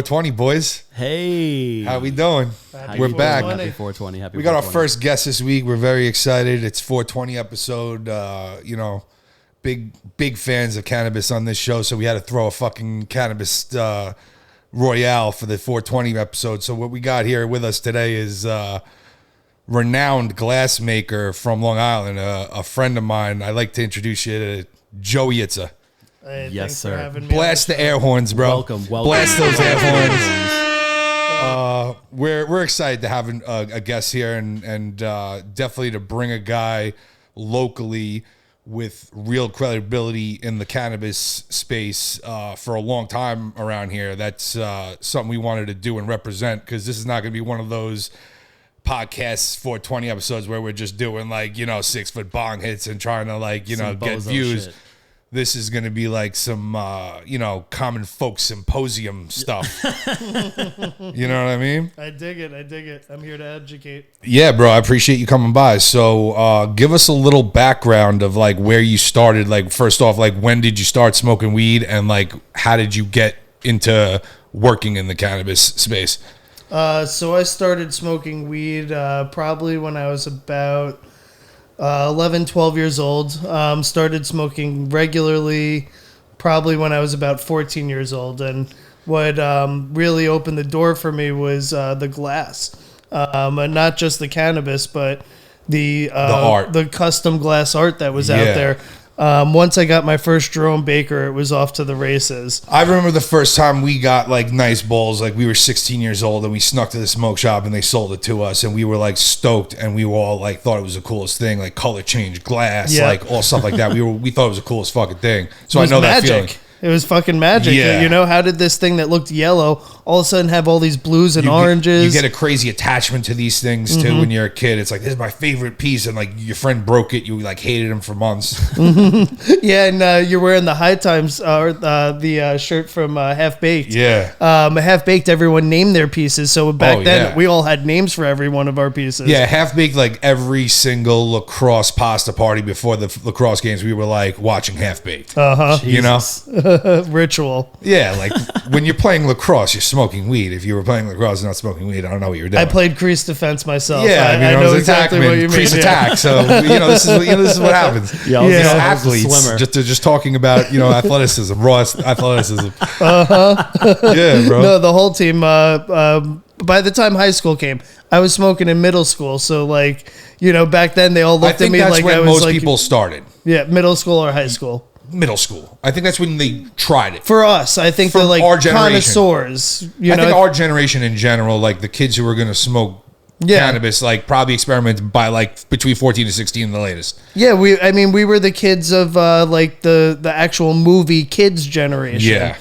420, boys. Hey. How we doing? We're back. Happy 420. Happy We got our 420. first guest this week. We're very excited. It's 420 episode. Big fans of cannabis on this show, so we had to throw a fucking cannabis royale for the 420 episode. So what we got here with us today is renowned glassmaker from Long Island, a friend of mine. I'd like to introduce you to Joey Itza. Hey, Yes, sir. Blast the air horns, bro. Welcome. Blast those air horns. We're excited to have a guest here and definitely to bring a guy locally with real credibility in the cannabis space for a long time around here. That's something we wanted to do and represent, because this is not going to be one of those podcasts 420 episodes where we're just doing 6-foot bong hits and trying to get views. Shit. This is going to be like some, common folk symposium stuff. You know what I mean? I dig it. I'm here to educate. Yeah, bro. I appreciate you coming by. So give us a little background of where you started. First off, when did you start smoking weed, and how did you get into working in the cannabis space? So I started smoking weed probably when I was about 11, 12 years old. Started smoking regularly probably when I was about 14 years old. And what really opened the door for me was the glass. And not just the cannabis, but the art. The custom glass art that was out there. Once I got my first Jerome Baker, it was off to the races. I remember the first time we got nice bowls. We were 16 years old and we snuck to the smoke shop and they sold it to us, and we were stoked, and we were all thought it was the coolest thing, color change glass, all stuff like that. We thought it was the coolest fucking thing. So I know magic. that feeling. It was fucking magic. Yeah. How did this thing that looked yellow all of a sudden have all these blues and oranges? You get a crazy attachment to these things too when you're a kid. It's this is my favorite piece, and your friend broke it. You hated him for months. Yeah, and you're wearing the High Times or the shirt from Half Baked. Yeah. Half Baked, everyone named their pieces. So back then, yeah. we all had names for every one of our pieces. Yeah, Half Baked, every single lacrosse pasta party before the lacrosse games, we were watching Half Baked. You know? Ritual. Yeah, when you're playing lacrosse, you're smoking weed. If you were playing lacrosse and not smoking weed, I don't know what you were doing. I played crease defense myself. Yeah, I know exactly what you mean. Crease attack. So this is what happens. Yeah, I was Athletes just talking about athleticism, raw athleticism. Yeah, bro. No, the whole team. By the time high school came, I was smoking in middle school. So back then they all looked at me that's like when I was most people started. Yeah, middle school or high school. Middle school. I think that's when they tried it. For us, I think From our generation. Connoisseurs. I think our generation in general, the kids who were going to smoke cannabis, probably experimented by between 14 and 16 the latest. Yeah, we were the kids of the actual movie kids generation. Yeah.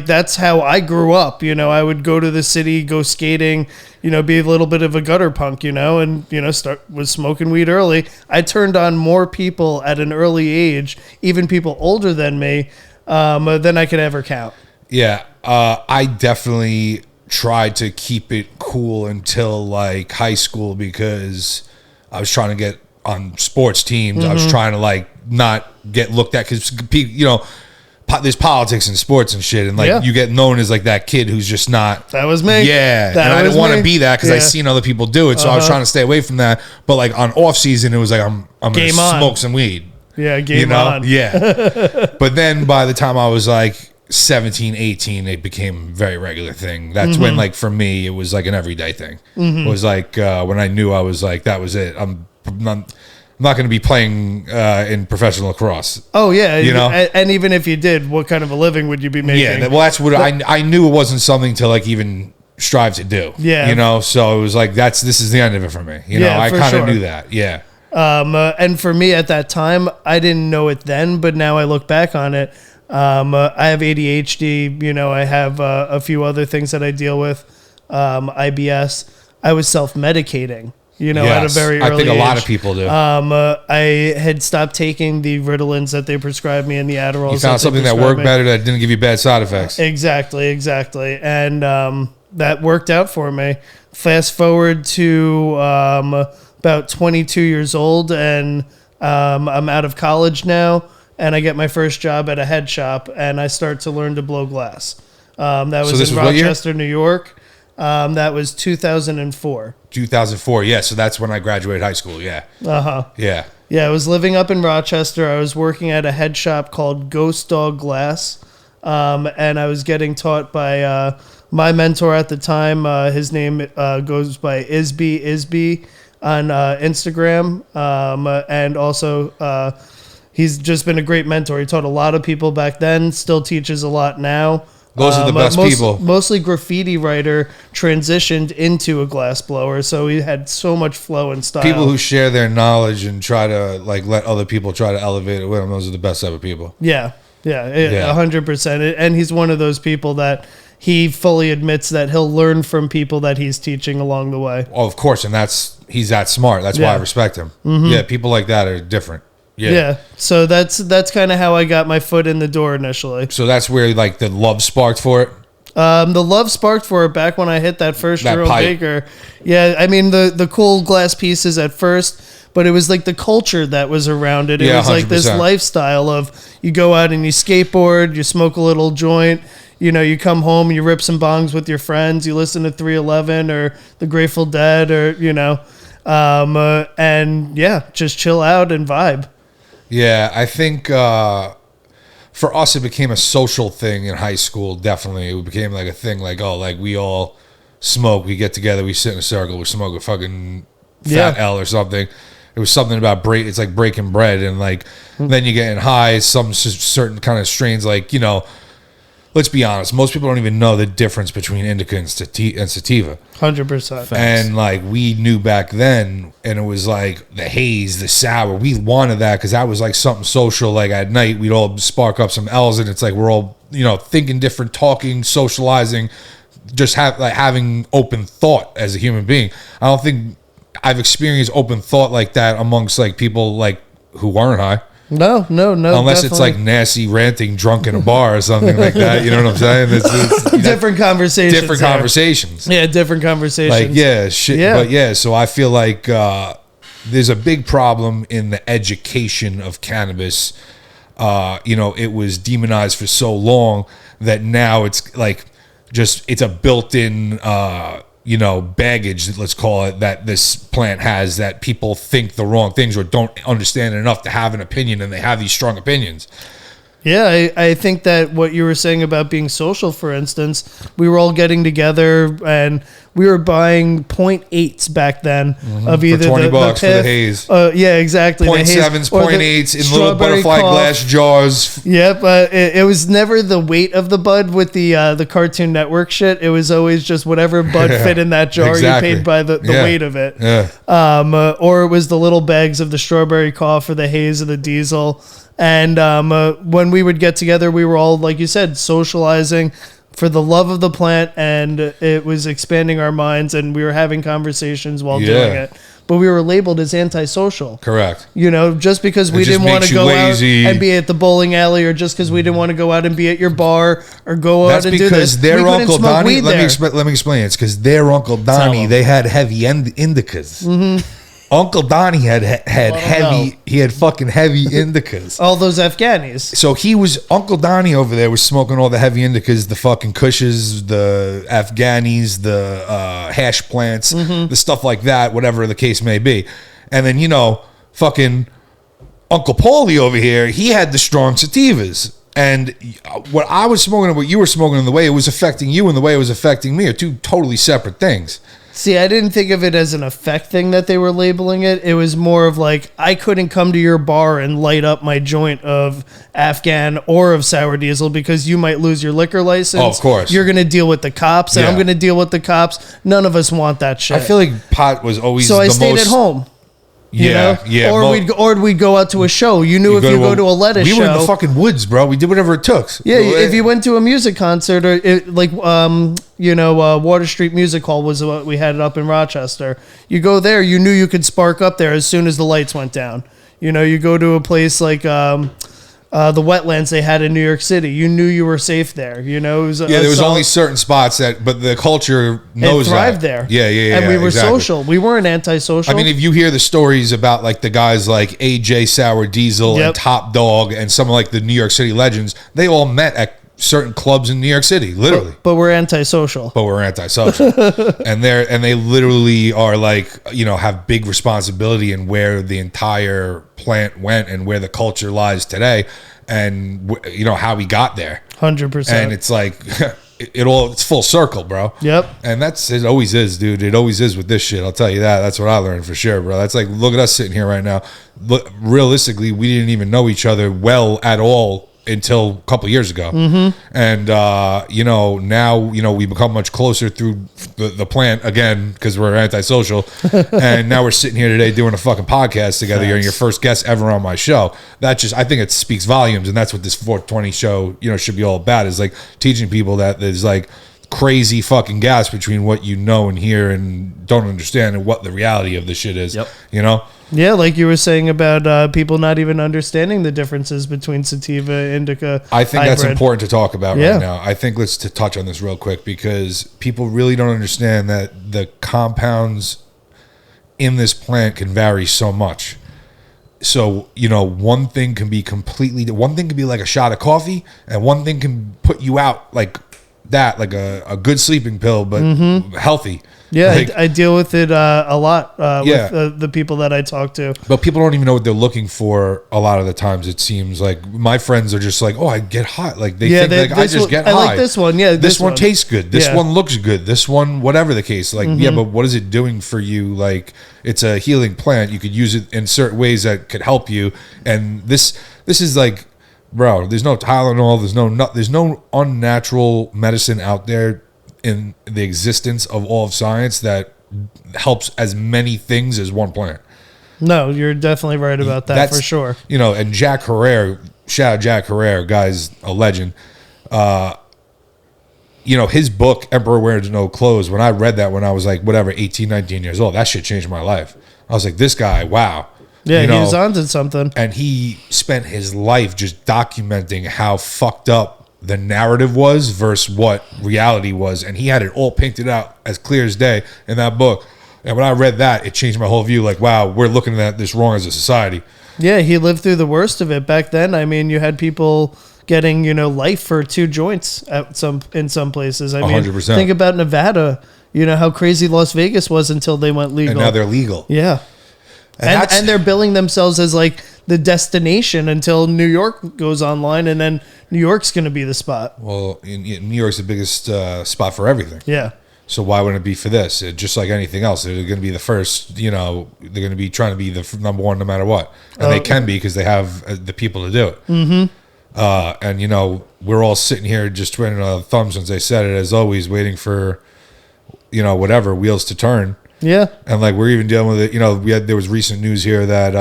That's how I grew up. I would go to the city, go skating, be a little bit of a gutter punk, and, was smoking weed early. I turned on more people at an early age, even people older than me, than I could ever count. Yeah. I definitely tried to keep it cool until high school, because I was trying to get on sports teams. Mm-hmm. I was trying to not get looked at, because there's politics in sports and shit, and you get known as that kid who's just not. That was me. Yeah, and I didn't want to be that, because I seen other people do it, so I was trying to stay away from that. But on off season, it was I'm gonna smoke some weed. Yeah, game on. Yeah. But then by the time I was 17, 18, it became a very regular thing. That's when for me it was an everyday thing. It was when I knew I was that was it. I'm not going to be playing in professional lacrosse. Oh yeah, and even if you did, what kind of a living would you be making? Yeah, well, that's what I knew. It wasn't something to even strive to do. Yeah, so it was this is the end of it for me. I kind of knew that. Yeah. And for me at that time, I didn't know it then, but now I look back on it. I have ADHD. I have a few other things that I deal with. IBS. I was self-medicating. At a very early age. I think a lot of people do. I had stopped taking the Ritalins that they prescribed me and the Adderalls. You found something that worked better, that didn't give you bad side effects. Exactly. And that worked out for me. Fast forward to about 22 years old, and I'm out of college now, and I get my first job at a head shop, and I start to learn to blow glass. That was in Rochester, New York. That was 2004. 2004. Yeah, so that's when I graduated high school. Yeah. Yeah. Yeah, I was living up in Rochester. I was working at a head shop called Ghost Dog Glass, and I was getting taught by my mentor at the time. His name goes by Isby on Instagram, and also he's just been a great mentor. He taught a lot of people back then, still teaches a lot now. Those are the best people. Mostly graffiti writer, transitioned into a glass blower, so he had so much flow and style. People who share their knowledge and try to like let other people try to elevate it with them. Those are the best type of people. Yeah, 100%. And he's one of those people that he fully admits that he'll learn from people that he's teaching along the way. Oh, of course, and he's that smart. That's why I respect him. Mm-hmm. Yeah, people like that are different. Yeah. So that's kind of how I got my foot in the door initially. So that's where like the love sparked for it. The love sparked for it back when I hit that first Jerome Baker. Yeah, I mean the cool glass pieces at first, but it was like the culture that was around it. It was 100%. Like this lifestyle of you go out and you skateboard, you smoke a little joint, you come home, you rip some bongs with your friends, you listen to 311 or the Grateful Dead or and yeah, just chill out and vibe. Yeah, I think for us it became a social thing in high school. Definitely, it became like a thing. Like we all smoke. We get together. We sit in a circle. We smoke a fucking Fat L or something. It was something about it's like breaking bread, and like then you getting high. Some certain kind of strains, like let's be honest. Most people don't even know the difference between indica and sativa. 100%. And like we knew back then, and it was like the haze, the sour. We wanted that because that was like something social. Like at night, we'd all spark up some L's, and it's like we're all thinking different, talking, socializing, just having open thought as a human being. I don't think I've experienced open thought like that amongst like people like who aren't high. No. Unless it's like nasty ranting drunk in a bar or something like that. You know what I'm saying? It's different conversations. Different conversations. Yeah, different conversations. Like, shit. Yeah. But so I feel like there's a big problem in the education of cannabis. It was demonized for so long that now it's like it's a built-in baggage, let's call it, that this plant has, that people think the wrong things or don't understand enough to have an opinion, and they have these strong opinions. Yeah, I think that what you were saying about being social, for instance, we were all getting together and we were buying 0.8s back then of either for $20 the for the haze. Yeah, exactly. 0.7s, 0.8s in little butterfly glass jars. Yep, it was never the weight of the bud with the Cartoon Network shit. It was always just whatever bud fit in that jar. Exactly. You paid by the weight of it. Yeah. Or it was the little bags of the strawberry cough or the haze or the diesel. And when we would get together, we were all, like you said, socializing for the love of the plant, and it was expanding our minds, and we were having conversations while doing it. But we were labeled as antisocial. Correct. Just because we didn't want to go lazy out and be at the bowling alley, or just because we didn't want to go out and be at your bar or go out and do this. That's because their Uncle Donnie, let me explain. It's because their Uncle Donnie, they had heavy indicas. Mm-hmm. Uncle Donnie had heavy. He had fucking heavy indicas. All those Afghanis. So Uncle Donnie over there was smoking all the heavy indicas, the fucking Kushes, the Afghanis, the hash plants, the stuff like that, whatever the case may be. And then fucking Uncle Paulie over here, he had the strong sativas. And what I was smoking and what you were smoking, and the way it was affecting you and the way it was affecting me, are two totally separate things. See, I didn't think of it as an effect thing that they were labeling it. It was more of like, I couldn't come to your bar and light up my joint of Afghan or of sour diesel because you might lose your liquor license. Oh, of course. You're going to deal with the cops, and I'm going to deal with the cops. None of us want that shit. I feel like pot was always so I stayed at home. Yeah. Or we'd go out to a show. You knew if you go to a lettuce show. We were in the fucking woods, bro. We did whatever it took. Yeah, if you went to a music concert or Water Street Music Hall was what we had it up in Rochester. You go there, you knew you could spark up there as soon as the lights went down. You go to a place like the wetlands they had in New York City. You knew you were safe there. There was only certain spots but the culture knows it thrived there. Yeah. And we were exactly. social. We weren't antisocial. I mean, if you hear the stories about like the guys like AJ Sour Diesel and Top Dog and some of like the New York City legends, they all met at certain clubs in New York City, literally. But we're antisocial. But we're antisocial. and they literally are like, have big responsibility in where the entire plant went and where the culture lies today, and how we got there. 100%. And it's like it's full circle, bro. Yep. And it always is, dude. It always is with this shit. I'll tell you that. That's what I learned for sure, bro. That's like, look at us sitting here right now. Look, realistically, we didn't even know each other well at all until a couple years ago. And now we become much closer through the plant again because we're antisocial. And now we're sitting here today doing a fucking podcast together. You're your first guest ever on my show. I think it speaks volumes, and that's what this 420 show should be all about, is like teaching people that there's like crazy fucking gas between what you know and hear and don't understand and what the reality of the shit is. Yeah, like you were saying about people not even understanding the differences between sativa, indica, I think hybrid. that's important to talk about right now. I think let's to touch on this real quick, because people really don't understand that the compounds in this plant can vary so much. So, one thing can be like a shot of coffee, and one thing can put you out like that, like a good sleeping pill, but healthy. Yeah, I deal with it a lot with the people that I talk to. But people don't even know what they're looking for a lot of the times, it seems. Like, my friends are just like, oh, I get high. Like, they think like, I just get high. I like this one. Yeah, this one tastes good. This one looks good. This one, whatever the case. Like, yeah, but what is it doing for you? Like, it's a healing plant. You could use it in certain ways that could help you. And this is like, bro, there's no Tylenol. There's no unnatural medicine out there in the existence of all of science that helps as many things as one plant. No, you're definitely right about that. That's, for sure. And Jack Herrera, shout out Jack Herrera, guy's a legend. His book, Emperor Wears No Clothes, when I read that when I was like, 18, 19 years old, that shit changed my life. I was like, this guy, wow. Yeah, he was onto something. And he spent his life just documenting how fucked up the narrative was versus what reality was, and he had it all painted out as clear as day in that book. And when I read that, it changed my whole view. Like, wow, we're looking at this wrong as a society. Yeah, he lived through the worst of it back then. I mean, you had people getting life for 2 joints in some places. I mean, 100%. Think about Nevada. How crazy Las Vegas was until they went legal. And now they're legal. Yeah, and they're billing themselves as like the destination until New York goes online, and then New York's going to be the spot. Well, New York's the biggest spot for everything. Yeah. So why wouldn't it be for this? Just like anything else, they're going to be the first. They're going to be trying to be the number one no matter what, and they can be because they have the people to do it. And we're all sitting here just twiddling our thumbs since they said it, as always, waiting for whatever wheels to turn. Yeah. And like, we're even dealing with it. There was recent news here that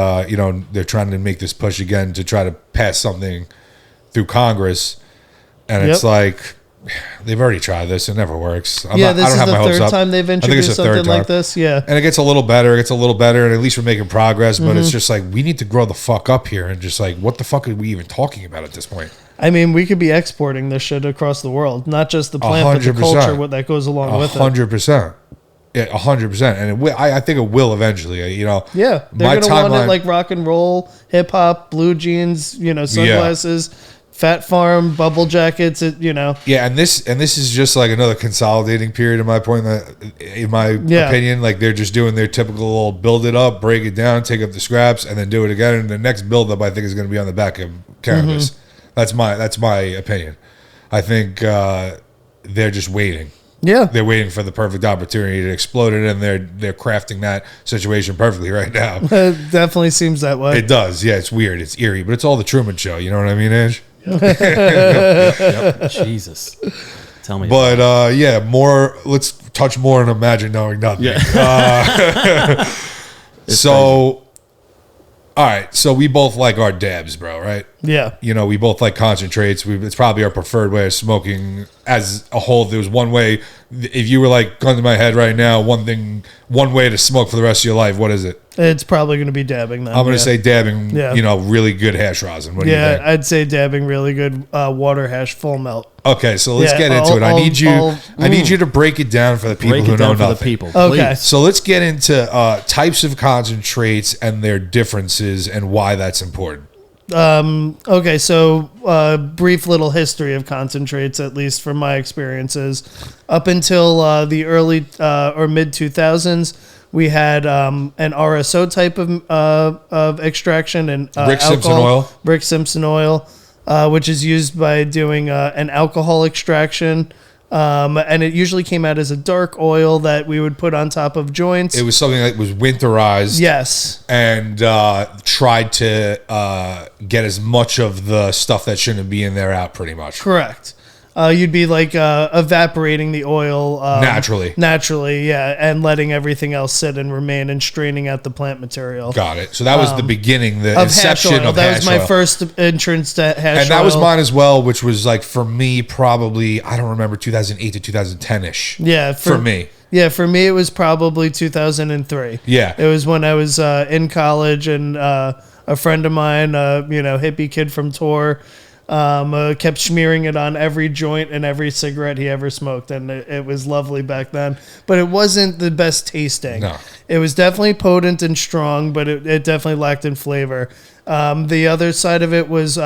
they're trying to make this push again to try to pass something through Congress, and it's like, they've already tried this. It never works. This is the third time they've introduced something like this. Yeah. And it gets a little better. And at least we're making progress. But it's just like, we need to grow the fuck up here. And just like, what the fuck are we even talking about at this point? I mean, we could be exporting this shit across the world. Not just the plant, 100%. But the culture, what that goes along with it. 100%. Yeah, 100%. And I think it will eventually, Yeah. They're going to want it like rock and roll, hip hop, blue jeans, sunglasses. Fat Farm, bubble jackets, Yeah, and this is just like another consolidating period in my opinion. Like, they're just doing their typical little build it up, break it down, take up the scraps, and then do it again. And the next build up, I think, is going to be on the back of cannabis. That's my opinion. I think they're just waiting. Yeah, they're waiting for the perfect opportunity to explode it, and they're crafting that situation perfectly right now. It definitely seems that way. It does. Yeah, it's weird. It's eerie, but it's all the Truman Show. You know what I mean, Edge? Yep. Jesus. Tell me. But let's touch more on Imagine Knowing Nothing. Yeah. So, all right. So we both like our dabs, bro, right? Yeah. We both like concentrates. It's probably our preferred way of smoking as a whole. If there was one way, if you were like, gun to my head right now, one way to smoke for the rest of your life, what is it? It's probably going to be dabbing then. I'm going to say dabbing, really good hash rosin. What do you think? I'd say dabbing really good water hash full melt. Okay, so let's get into it. I need you to break it down for the people who know nothing. Okay. So let's get into types of concentrates and their differences and why that's important. Okay, so brief little history of concentrates, at least from my experiences. Up until the early or mid 2000s, we had an RSO type of extraction and Rick Simpson oil, which is used by doing an alcohol extraction. And it usually came out as a dark oil that we would put on top of joints. It was something that was winterized. Yes. And tried to get as much of the stuff that shouldn't be in there out, pretty much. Correct. You'd be like evaporating the oil naturally, yeah, and letting everything else sit and remain and straining out the plant material. Got it. So that was the beginning, the of inception hash oil. of that hash was my oil. first entrance to hash oil. And that was mine as well, which was like for me probably, I don't remember, 2008 to 2010 ish. Yeah, for me. Yeah, for me it was probably 2003. Yeah, it was when I was in college, and a friend of mine, hippie kid from Tor. Kept smearing it on every joint and every cigarette he ever smoked, and it was lovely back then. But it wasn't the best tasting. No. It was definitely potent and strong, but it definitely lacked in flavor. The other side of it was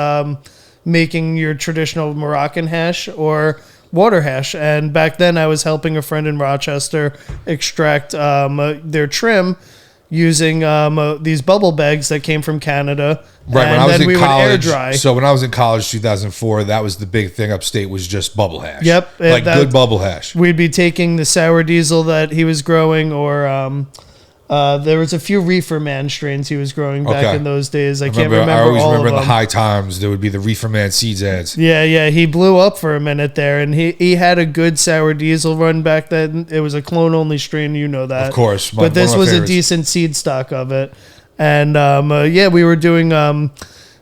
making your traditional Moroccan hash or water hash. And back then I was helping a friend in Rochester extract their trim using these bubble bags that came from Canada. Right, and when I was then in we college, would air dry. so when I was in college, 2004, that was the big thing upstate, was just bubble hash. Yep. Like good bubble hash. We'd be taking the sour diesel that he was growing, or there was a few Reefer Man strains he was growing back in those days. I can't remember I always all remember of in the them. high times, there would be the Reefer Man seeds ads. Yeah, he blew up for a minute there, and he had a good sour diesel run back then. It was a clone-only strain, you know that. Of course. But this was a decent seed stock of it. And, we were doing...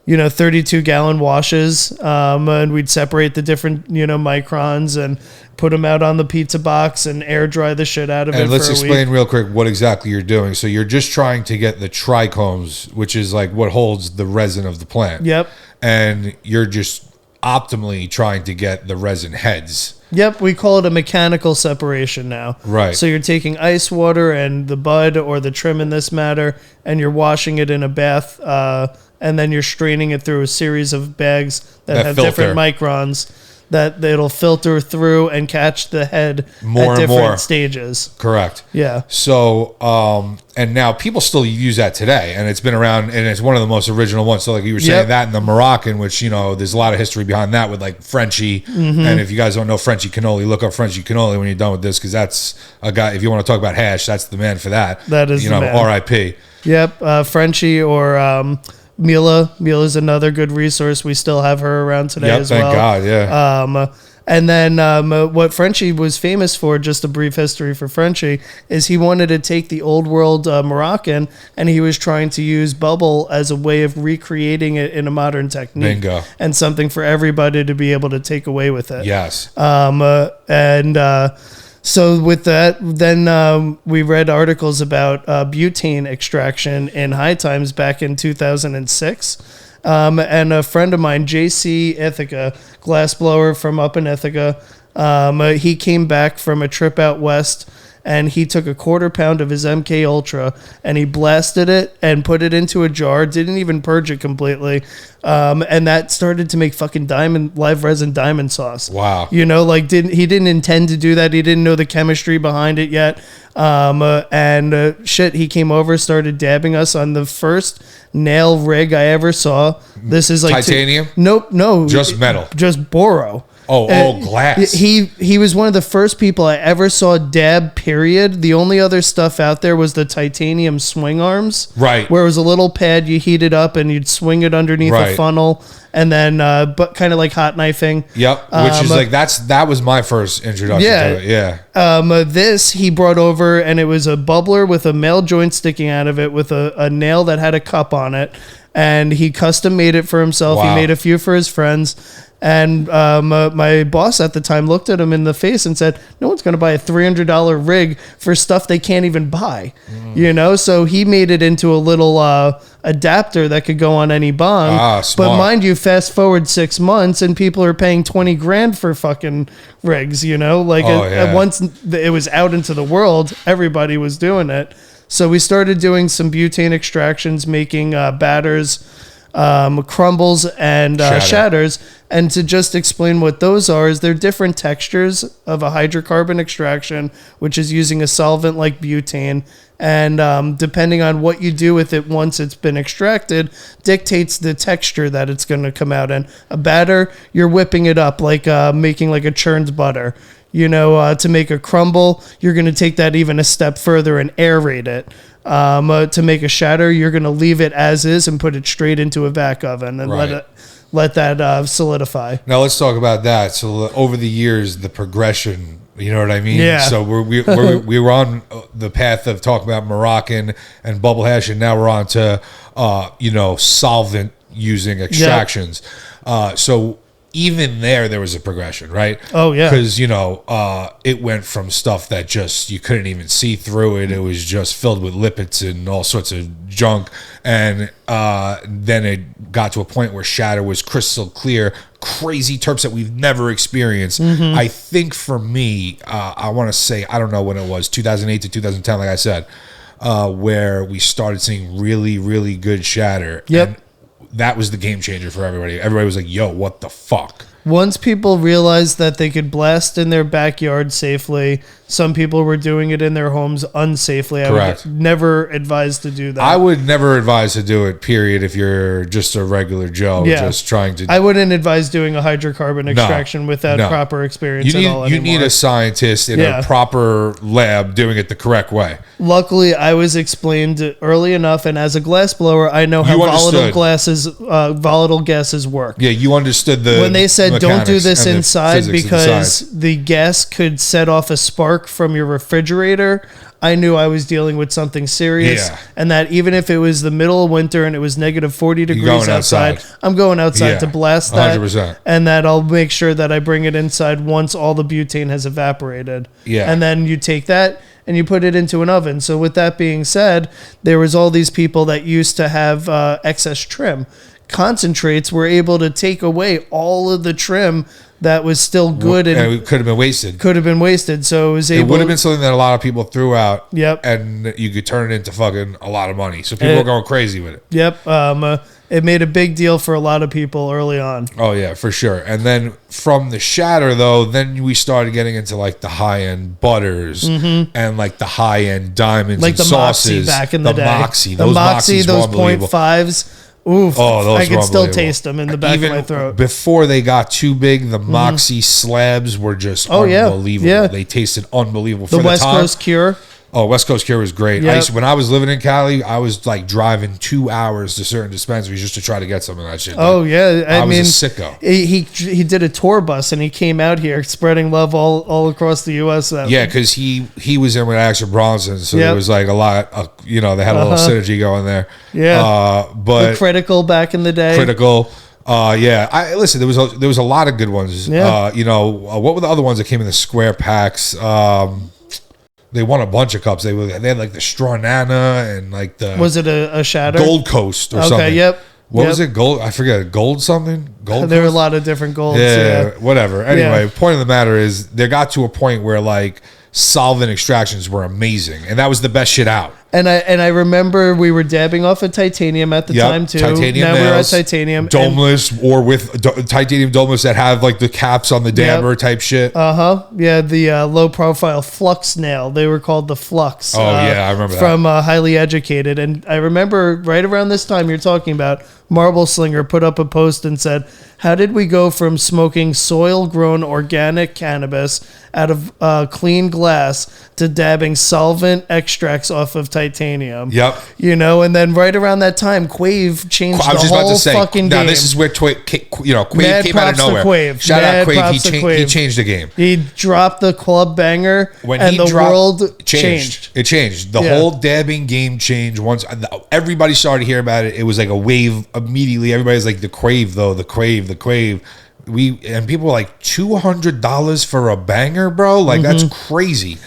32-gallon washes, and we'd separate the different, microns and put them out on the pizza box and air dry the shit out of it. And let's explain week. real quick what exactly you're doing. So you're just trying to get the trichomes, which is like what holds the resin of the plant. Yep. And you're just optimally trying to get the resin heads. Yep, we call it a mechanical separation now. Right. So you're taking ice water and the bud or the trim in this matter, and you're washing it in a bath, and then you're straining it through a series of bags that have different microns that it'll filter through and catch the head at different stages. Correct. Yeah. So, and now people still use that today, and it's been around, and it's one of the most original ones. So, like you were saying, that and the Moroccan, which, there's a lot of history behind that with like Frenchie. Mm-hmm. And if you guys don't know Frenchie cannoli, look up Frenchie cannoli when you're done with this, because that's a guy, if you want to talk about hash, that's the man for that. That is the man. R.I.P. Yep. Frenchie or... Mila is another good resource. We still have her around today as well. Thank God, yeah. And then what Frenchie was famous for, just a brief history for Frenchie, is he wanted to take the old world Moroccan, and he was trying to use bubble as a way of recreating it in a modern technique. Bingo. And something for everybody to be able to take away with it. Yes. So with that, then we read articles about butane extraction in High Times back in 2006. And a friend of mine, JC Ithaca, glassblower from up in Ithaca, he came back from a trip out west, and he took a 1/4 pound of his MK Ultra and he blasted it and put it into a jar, didn't even purge it completely. And that started to make fucking live resin diamond sauce. Wow. He didn't intend to do that. He didn't know the chemistry behind it yet. He came over, started dabbing us on the first nail rig I ever saw. This is like titanium? No. Just metal. Just boro. Glass. He was one of the first people I ever saw dab, period. The only other stuff out there was the titanium swing arms. Right. Where it was a little pad, you heat it up and you'd swing it underneath a funnel, and then but kind of like hot knifing. Yep. Which is like that was my first introduction to it. Yeah. This he brought over, and it was a bubbler with a male joint sticking out of it with a nail that had a cup on it. And he custom made it for himself. Wow. He made a few for his friends. And my boss at the time looked at him in the face and said, no one's going to buy a $300 rig for stuff they can't even buy. So he made it into a little adapter that could go on any bong. Smart. But mind you, fast forward 6 months and people are paying $20,000 for fucking rigs, once it was out into the world, everybody was doing it. So we started doing some butane extractions, making batters, crumbles, and shatters. And to just explain what those are, is they're different textures of a hydrocarbon extraction, which is using a solvent like butane. And depending on what you do with it once it's been extracted, dictates the texture that it's going to come out in. A batter, you're whipping it up like making like a churned butter. To make a crumble, you're going to take that even a step further and aerate it. To make a shatter, you're going to leave it as is and put it straight into a vac oven and let that solidify. Now let's talk about that. So over the years, the progression, you know what I mean? Yeah. So we were on the path of talking about Moroccan and bubble hash, and now we're on to solvent using extractions. So even there was a progression, right? Oh, yeah. Because, it went from stuff that just, you couldn't even see through it. It was just filled with lipids and all sorts of junk. And then it got to a point where shatter was crystal clear, crazy terps that we've never experienced. Mm-hmm. I think for me, I want to say, I don't know when it was, 2008 to 2010, like I said, where we started seeing really, really good shatter. Yep. And that was the game changer for everybody. Everybody was like, yo, what the fuck? Once people realized that they could blast in their backyard safely, some people were doing it in their homes unsafely. Correct. I would never advise to do that. I would never advise to do it, period, if you're just a regular Joe just trying to... I wouldn't advise doing a hydrocarbon extraction without proper experience at all anymore. You need a scientist in a proper lab doing it the correct way. Luckily, I was explained early enough, and as a glass blower, I know how volatile gases work. Yeah, you understood the when they said don't do this inside because inside. The gas could set off a spark from your refrigerator. I knew I was dealing with something serious, and that even if it was the middle of winter and it was negative 40 degrees outside, I'm going outside to blast that, 100%. And that I'll make sure that I bring it inside once all the butane has evaporated. Yeah. And then you take that and you put it into an oven. So with that being said, there was all these people that used to have excess trim. Concentrates were able to take away all of the trim that was still good and it could have been wasted. So it would have been something that a lot of people threw out. Yep. And you could turn it into fucking a lot of money. So people were going crazy with it. Yep. It made a big deal for a lot of people early on. Oh yeah, for sure. And then from the shatter though, then we started getting into like the high end butters and like the high end diamonds, like and the sauces. Moxie back in the day. Those Moxies, those 0.5s. Oof, those I can still taste them in the back of my throat. Before they got too big, the Moxie slabs were just unbelievable. Yeah. They tasted unbelievable. The West Coast Cure. Oh, West Coast Cure was great. Yep. When I was living in Cali, I was like driving 2 hours to certain dispensaries just to try to get some of that shit. Oh, yeah. I was a sicko. He did a tour bus and he came out here spreading love all across the U.S. Yeah, because he was in with Axel Bronson, so there was like a lot, they had a little synergy going there. Yeah. But the Critical back in the day. Critical. Listen, there was a lot of good ones. Yeah. What were the other ones that came in the square packs? They won a bunch of cups. They had like the Straw Nana and like the... Was it a shatter? Gold Coast or something. Okay, yep. What was it? Gold? I forget. Gold something? Gold There were a Coast? lot of different golds. Yeah, whatever. Anyway, point of the matter is they got to a point where like solvent extractions were amazing. And that was the best shit out. And I remember we were dabbing off of titanium at the time too. Titanium now nails, we're at titanium. Domeless or with titanium domeless that have like the caps on the dabber type shit. Yeah, the low profile flux nail. They were called the flux. Oh yeah, I remember that. From Highly Educated. And I remember right around this time you're talking about, Marble Slinger put up a post and said, how did we go from smoking soil grown organic cannabis out of clean glass to dabbing solvent extracts off of titanium? Yep. And then right around that time, Quave changed the whole fucking game. Now this is where Quave Mad came out of props to nowhere. Quave. Shout out Mad Quave. props to Quave. He changed the game. He dropped the club banger When and he the dropped, world changed. It changed. The whole dabbing game changed once everybody started to hear about it. It was like a wave immediately. Everybody's like, the Quave though, the Quave, the Quave. People were like $200 for a banger, bro. Like that's crazy.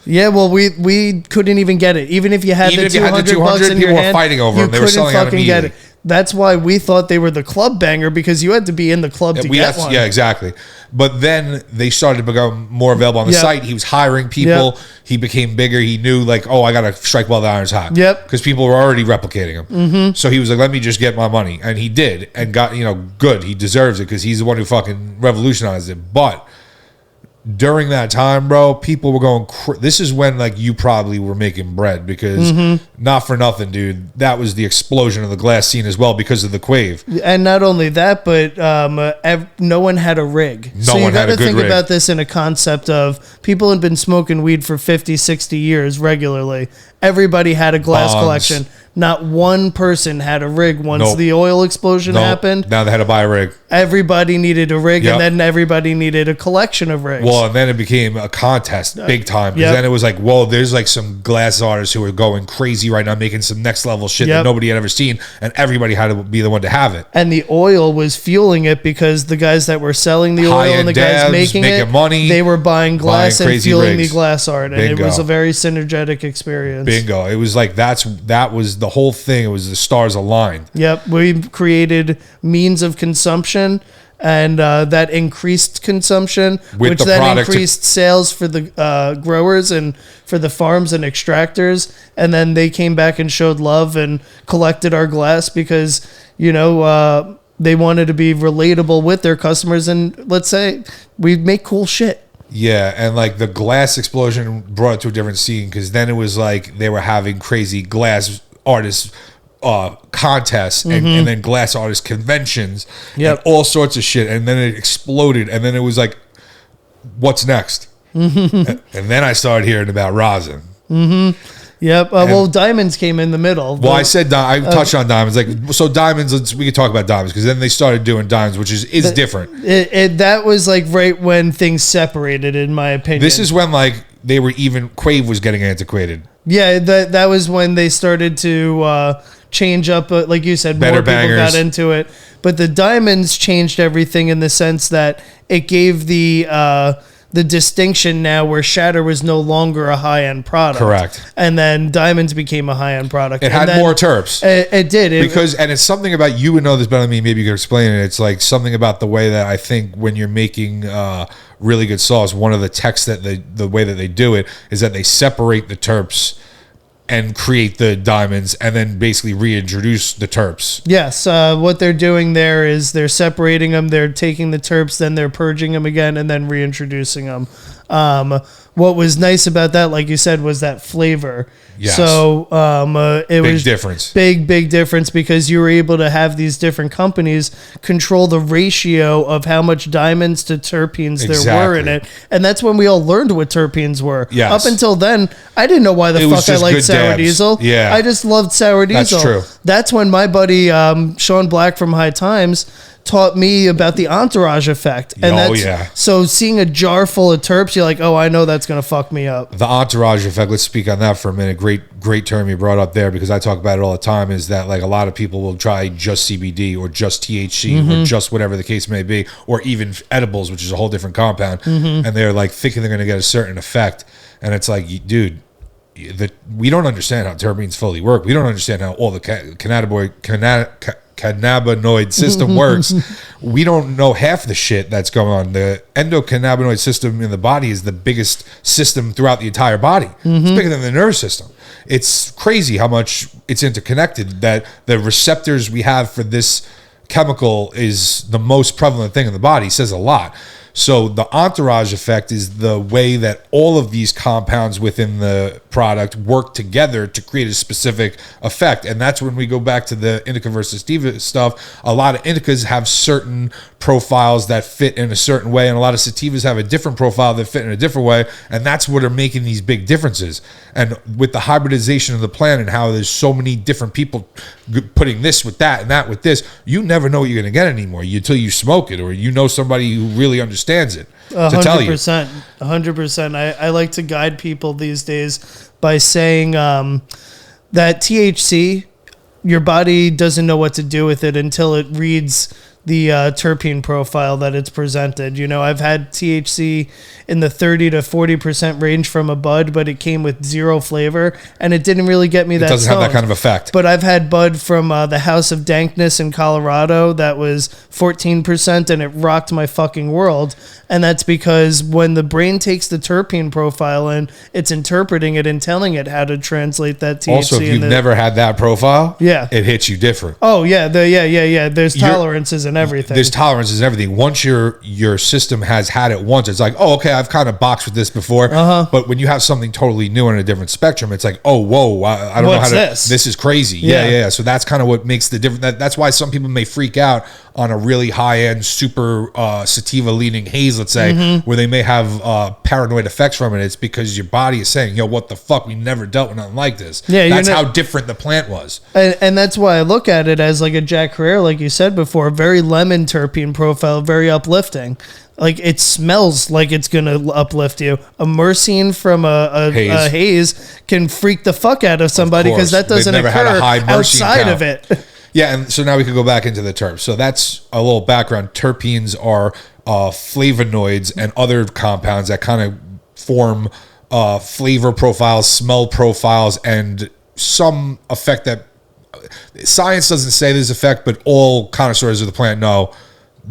Yeah, well, we couldn't even get it. Even if you had the $200 in people your were hand, fighting over you them. They were couldn't selling out fucking get it. That's why we thought they were the club banger, because you had to be in the club to get one. Yeah, exactly. But then they started to become more available on the site. He was hiring people. He became bigger. He knew like, oh, I got to strike while the iron's hot. Because people were already replicating him. So he was like, let me just get my money. And he did, and got, good. He deserves it because he's the one who fucking revolutionized it. But during that time, bro, people were going this is when like you probably were making bread, because not for nothing, dude, that was the explosion of the glass scene as well because of the Quave. And not only that, but no one had a rig. So you got to think about this in a concept of people had been smoking weed for 50, 60 years regularly. Everybody had a glass collection. Not one person had a rig once the oil explosion happened. Now they had to buy a rig. Everybody needed a rig, and then everybody needed a collection of rigs. Well, and then it became a contest, big time. Because then it was like, whoa, there's like some glass artists who are going crazy right now, making some next level shit that nobody had ever seen, and everybody had to be the one to have it. And the oil was fueling it, because the guys that were selling the oil and the guys making money, they were buying glass and fueling rigs. the glass art, and it was a very synergetic experience. Bingo. It was like that was the whole thing. It was the stars aligned. Yep. We created means of consumption, and that increased consumption, which then increased sales for the growers and for the farms and extractors. And then they came back and showed love and collected our glass because, they wanted to be relatable with their customers. And let's say we make cool shit. Yeah, and like the glass explosion brought it to a different scene, because then it was like they were having crazy glass artists contests and then glass artist conventions and all sorts of shit, and then it exploded, and then it was like, what's next? And then I started hearing about rosin. Yep. Well, diamonds came in the middle. Well, I said I touched on diamonds. Like, so diamonds. We could talk about diamonds, because then they started doing diamonds, which is different. That was like right when things separated, in my opinion. This is when like they were even Quave was getting antiquated. Yeah, that was when they started to change up. Like you said, better more people bangers. got into it. But the diamonds changed everything in the sense that it gave the distinction now where shatter was no longer a high-end product. Correct. And then diamonds became a high-end product. It had more terps. It did. And it's something about, you would know this better than me, maybe you could explain it. It's like something about the way that I think when you're making really good sauce, one of the techs that the way that they do it is that they separate the terps and create the diamonds, and then basically reintroduce the terps. Yes, what they're doing there is they're separating them, they're taking the terps, then they're purging them again, and then reintroducing them. What was nice about that, like you said, was that flavor. Yes. So it was difference. Big difference, because you were able to have these different companies control the ratio of how much diamonds to terpenes there were in it. And that's when we all learned what terpenes were. Yes. Up until then, I didn't know why the fuck I liked sour diesel. Yeah. I just loved sour diesel. That's true. That's when my buddy Sean Black from High Times taught me about the Entourage Effect. And so seeing a jar full of terps, you're like, oh, I know that's going to fuck me up. The Entourage Effect, let's speak on that for a minute. Great term you brought up there, because I talk about it all the time, is that like a lot of people will try just CBD or just THC or just whatever the case may be, or even edibles, which is a whole different compound. And they're like thinking they're going to get a certain effect. And it's like, dude, we don't understand how terpenes fully work. We don't understand how all the cannabinoid system works. We don't know half the shit that's going on. The endocannabinoid system in the body is the biggest system throughout the entire body. It's bigger than the nervous system. It's crazy how much it's interconnected, that the receptors we have for this chemical is the most prevalent thing in the body. It says a lot. So the Entourage Effect is the way that all of these compounds within the product work together to create a specific effect. And that's when we go back to the indica versus sativa stuff. A lot of indicas have certain profiles that fit in a certain way, and a lot of sativas have a different profile that fit in a different way. And that's what are making these big differences. And with the hybridization of the plant and how there's so many different people putting this with that and that with this, you never know what you're going to get anymore until you smoke it, or you know somebody who really understands it to tell you. 100%. I like to guide people these days by saying that THC, your body doesn't know what to do with it until it reads the terpene profile that it's presented. You know, I've had THC in the 30 to 40% range from a bud, but it came with zero flavor, and it didn't really get me that. It doesn't have that kind of effect. But I've had bud from the House of Dankness in Colorado that was 14%, and it rocked my fucking world. And that's because when the brain takes the terpene profile in, it's interpreting it and telling it how to translate that THC. Also, if you've never had that profile, yeah, it hits you different. Oh yeah, There's tolerances and everything. There's tolerances and everything. Once your system has had it once, it's like, oh, okay, I've kind of boxed with this before. But when you have something totally new and a different spectrum, it's like, oh, whoa, I don't know how to. This is crazy. Yeah. So that's kind of what makes the difference. That's why some people may freak out on a really high end, super sativa leaning haze, let's say, where they may have paranoid effects from it. It's because your body is saying, yo, what the fuck? We never dealt with nothing like this. Yeah, that's how different the plant was. And that's why I look at it as like a Jack Herrera, like you said before, very lemon terpene profile, very uplifting. Like it smells like it's gonna uplift you. A myrcene from a haze can freak the fuck out of somebody because that doesn't occur outside of it. Yeah, and so now we can go back into the terps. So that's a little background. Terpenes are flavonoids and other compounds that kind of form flavor profiles, smell profiles, and some effect that science doesn't say there's effect, but all connoisseurs of the plant know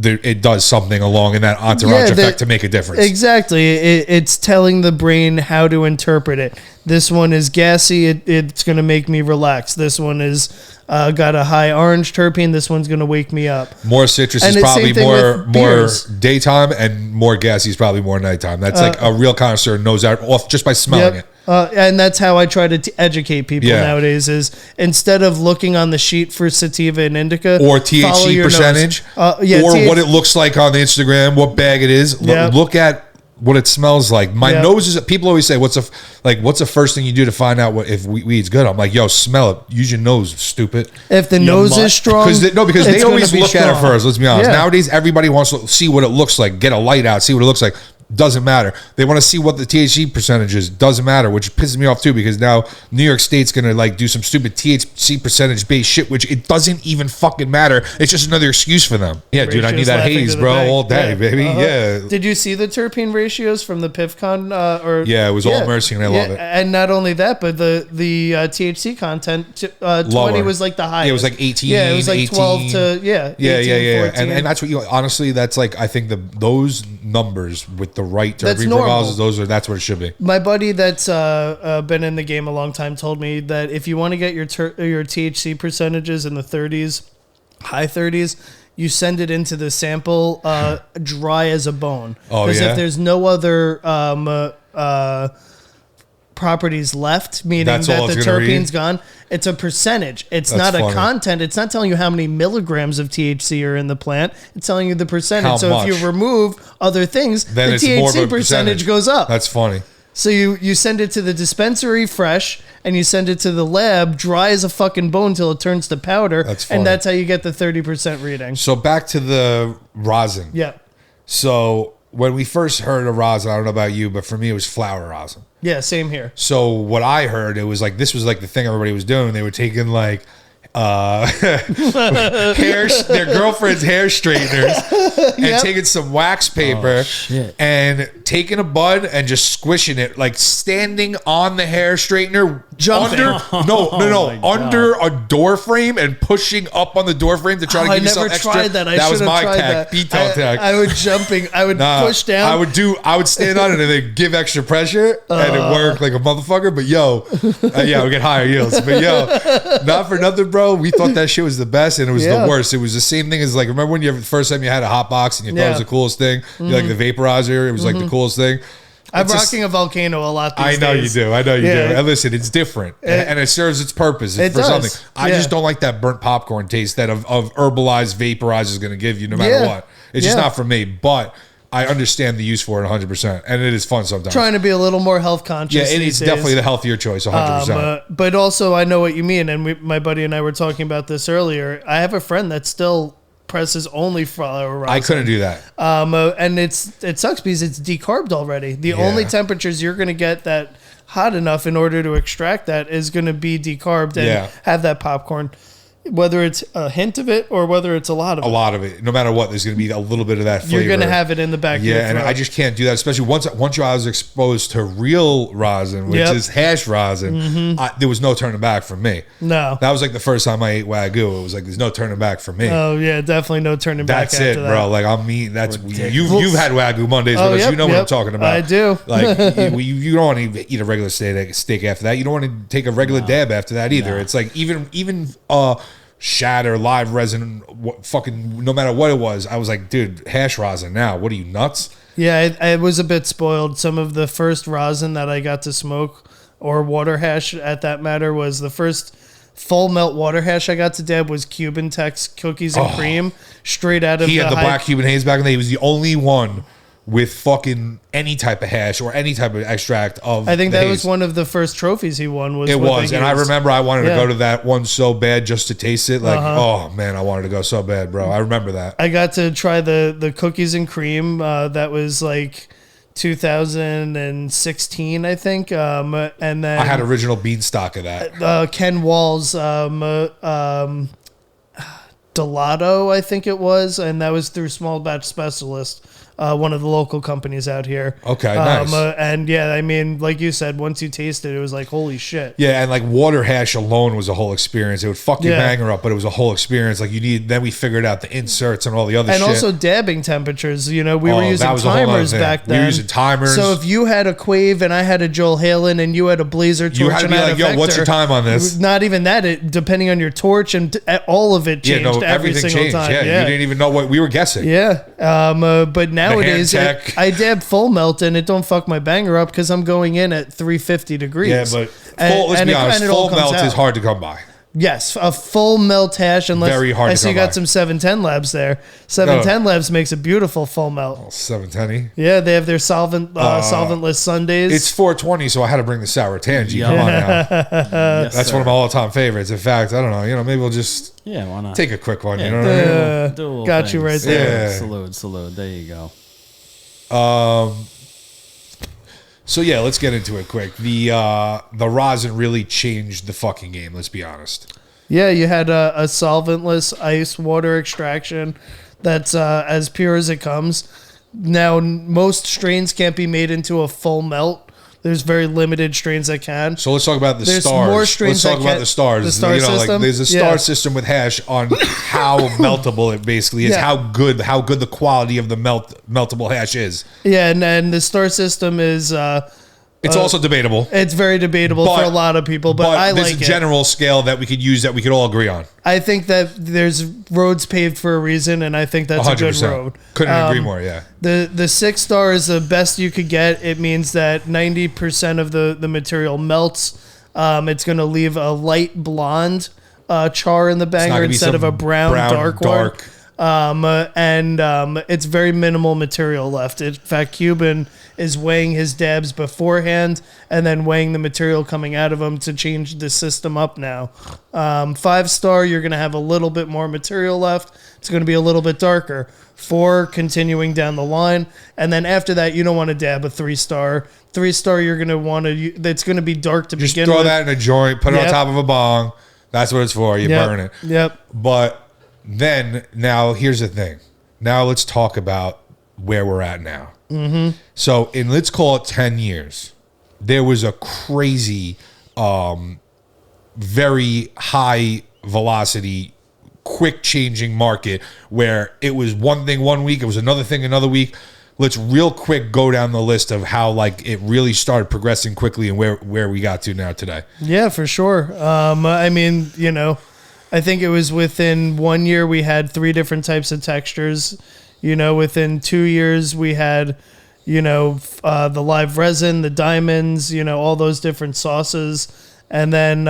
it does something along in that entourage effect to make a difference. Exactly. It's telling the brain how to interpret it. This one is gassy. It's going to make me relax. This one is got a high orange terpene. This one's going to wake me up. More citrus is probably more daytime, and more gassy is probably more nighttime. That's like a real connoisseur knows that off just by smelling it. And that's how I try to educate people nowadays is instead of looking on the sheet for sativa and indica or THC percentage or what it looks like on the Instagram, what bag it is, look at what it smells like. My nose is, people always say, what's the first thing you do to find out if weed's good? I'm like, yo, smell it. Use your nose, stupid. If the nose is strong. Because they always look at it first. Let's be honest. Nowadays, everybody wants to see what it looks like. Get a light out, see what it looks like. Doesn't matter. They want to see what the THC percentage is. Doesn't matter, which pisses me off too, because now New York State's going to like do some stupid THC percentage based shit, which it doesn't even fucking matter. It's just another excuse for them. Yeah, dude, I need that haze, bro, all day, baby. Yeah. Did you see the terpene ratios from the PIFCon? Yeah, it was all mercy, and I love it. And not only that, but the THC content, 20 was like the highest. Yeah, it was like 18. Yeah, it was like 18. 12 to 18, 14. And that's what honestly, that's like, I think those numbers with the right terpene profiles, that's what it should be. My buddy that's been in the game a long time told me that if you want to get your THC percentages in the 30s, high 30s, you send it into the sample dry as a bone. Because if there's no other properties left, meaning that the terpene's gone, it's a percentage. It's not a content. It's not telling you how many milligrams of THC are in the plant. It's telling you the percentage. So if you remove other things, then the THC percentage goes up. That's funny. So you send it to the dispensary fresh, and you send it to the lab dry as a fucking bone till it turns to powder. That's funny. And that's how you get the 30% reading. So back to the rosin. Yeah. So when we first heard of rosin, I don't know about you, but for me it was flower rosin. Yeah, same here. So what I heard, it was like, this was like the thing everybody was doing. They were taking like their girlfriend's hair straighteners and taking some wax paper and taking a bud and just squishing it, like standing on the hair straightener, jumping under a door frame and pushing up on the door frame to try to give you some extra. I never tried that. That was my tech, detail tech. I would push down. I would stand on it and then give extra pressure and it worked like a motherfucker. But we get higher yields. But not for nothing, bro. We thought that shit was the best, and it was the worst. It was the same thing as like, remember when the first time you had a hot box and you thought it was the coolest thing? You like the vaporizer, it was like the coolest thing. I'm rocking a Volcano a lot these days. I know you do. And listen, it's different, and it serves its purpose for something. I just don't like that burnt popcorn taste that of herbalized vaporizer is going to give you, no matter what. It's just not for me, but I understand the use for it 100%, and it is fun sometimes. Trying to be a little more health conscious. Yeah, it's definitely the healthier choice, 100%. But also, I know what you mean, and my buddy and I were talking about this earlier. I have a friend that still presses only flower rosin. I couldn't do that. And it sucks because it's decarbed already. The only temperatures you're going to get that hot enough in order to extract that is going to be decarbed and have that popcorn. Whether it's a hint of it or whether it's a lot of it. A lot of it. No matter what, there's going to be a little bit of that flavor. You're going to have it in the back of your Yeah, throat. and I just can't do that, especially once I was exposed to real rosin, which is hash rosin. There was no turning back for me. No. That was like the first time I ate Wagyu. It was like, there's no turning back for me. Oh, yeah, definitely no turning back That's after it, that. bro. Like, I'm me. That's you've had Wagyu Mondays with us. Yep, You know what I'm talking about. I do. Like, you don't want to eat a regular steak after that. You don't want to take a regular dab after that either. It's like even shatter live resin, fucking no matter what it was, I was like, dude, hash rosin now. What are you, nuts? Yeah, I was a bit spoiled. Some of the first rosin that I got to smoke, or water hash at that matter, was the first full melt water hash I got to dab was Cuban Tex cookies and cream, straight out of he had the black Cuban haze back in the day. He was the only one with fucking any type of hash or any type of extract of I think the that haze. was one of the first trophies he won. It was, and I remember I wanted to Yeah. go to that one so bad just to taste it. Like, oh man, I wanted to go so bad, bro. I remember that. I got to try the cookies and cream. That was like 2016, I think. And then I had original beanstalk of that. Ken Wall's Delato, I think it was, and that was through Small Batch Specialist, one of the local companies out here. Okay, nice. And yeah, I mean, like you said, once you tasted it, it was like, holy shit. Yeah, and like water hash alone was a whole experience. It would fuck your banger up, but it was a whole experience. Like then we figured out the inserts and all the other shit. And also dabbing temperatures. You know, we were using that was a whole nother timers thing. back then. We were using timers. So if you had a Quave and I had a Joel Halen and you had a Blazer torch You had to and be I had like, a yo, Vector, what's your time on this? Not even that. Depending on your torch and all of it changed every everything single changed. time. Yeah, you didn't even know what we were guessing. Yeah, but nowadays tech. I dab full melt and it don't fuck my banger up because I'm going in at 350 degrees. Yeah, but let's be honest, full melt is hard to come by. Yes, a full melt hash. Unless Very hard I to see you come got by. some 710 Labs there. 710 Labs makes a beautiful full melt. 710. Yeah, they have their solventless Sundays. It's 420, so I had to bring the sour tangy. Come on now. Yes, That's sir. one of my all-time favorites. In fact, I don't know. Maybe we'll just Yeah, why not? take a quick one. Yeah, You know what I mean? Do a little got you thing. right there. Salute. There you go. So yeah, let's get into it quick. The rosin really changed the fucking game. Let's be honest. Yeah, you had a solventless ice water extraction that's as pure as it comes. Now, most strains can't be made into a full melt. There's very limited strains that can. So let's talk about the There's stars. more strains Let's talk that about can- the stars. the star system? There's a Yeah. star system with hash on how meltable it basically is. Yeah. How good the quality of the meltable hash is. Yeah, and the star system is It's also debatable. it's very debatable But- for a lot of people, but I there's like a it. general scale that we could use that we could all agree on. I think that there's roads paved for a reason, and I think that's a good 100%. road. Couldn't agree more. Yeah. The 6 star is the best you could get. It means that 90% of the material melts. It's going to leave a light blonde char in the It's not banger gonna be instead of some a brown dark one. It's very minimal material left. In fact, Cuban is weighing his dabs beforehand and then weighing the material coming out of them to change the system up now. 5 star, you're going to have a little bit more material left. It's going to be a little bit darker. 4, continuing down the line. And then after that, you don't want to dab a 3 star. 3 star, you're going to want to, it's going to be dark to Just begin throw with. that in a joint, put it on Yep. top of a bong. That's what it's for. You burn it. Yep. But then, now here's the thing. Now let's talk about where we're at now. Mm-hmm. So, let's call it 10 years, there was a crazy, very high velocity, quick changing market where it was one thing one week, it was another thing another week. Let's real quick go down the list of how it really started progressing quickly and where we got to now today. Yeah, for sure. I mean, I think it was within 1 year we had 3 different types of textures. Within 2 years we had, the live resin, the diamonds, all those different sauces. And then,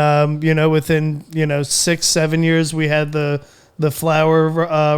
within, 6-7 years we had the flour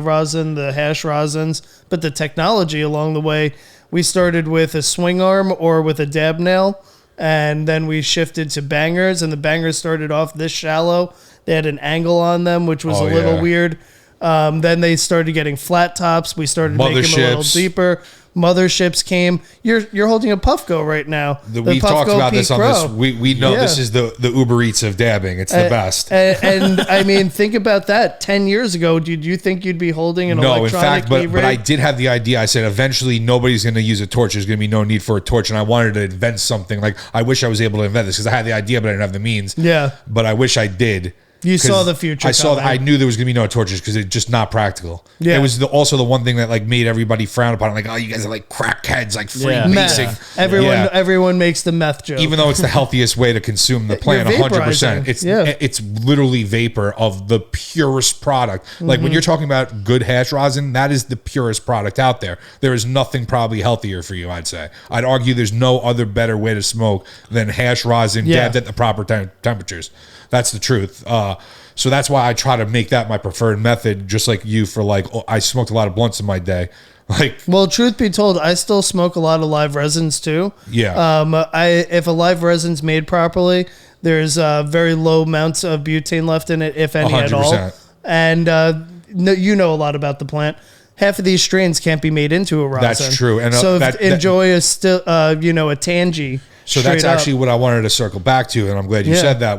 rosin, the hash rosins. But the technology along the way, we started with a swing arm or with a dab nail. And then we shifted to bangers, and the bangers started off this shallow. They had an angle on them, which was a little weird. Then they started getting flat tops. We started making them a little Motherships. deeper. motherships came. You're holding a Puffco right now. We've talked about this on this. We know this is the Uber Eats of dabbing. It's the best. And I mean, think about that. 10 years ago, did you think you'd be holding an electronic in fact, heat but rig? I did have the idea. I said eventually nobody's going to use a torch. There's going to be no need for a torch, and I wanted to invent something. Like I wish I was able to invent this because I had the idea, but I didn't have the means. Yeah. But I wish I did. You saw the future. I knew there was gonna be no torches because it's just not practical. Yeah. It was also the one thing that like made everybody frown upon it. Like, oh, you guys are like crackheads, like freebasing. Meth. Everyone makes the meth joke. Even though it's the healthiest way to consume the plant, 100%. It's literally vapor of the purest product. Like when you're talking about good hash rosin, that is the purest product out there. There is nothing probably healthier for you. I'd say. I'd argue there's no other better way to smoke than hash rosin dabbed at the proper temperatures. That's the truth. So that's why I try to make that my preferred method, just like you for like, I smoked a lot of blunts in my day. Like, well, truth be told, I still smoke a lot of live resins too. Yeah. If a live resin's made properly, there's very low amounts of butane left in it, if any 100%. At all. And you know a lot about the plant. Half of these strains can't be made into a rosin. That's true. And so enjoy a still, a tangy. So that's actually what I wanted to circle back to, and I'm glad you said that.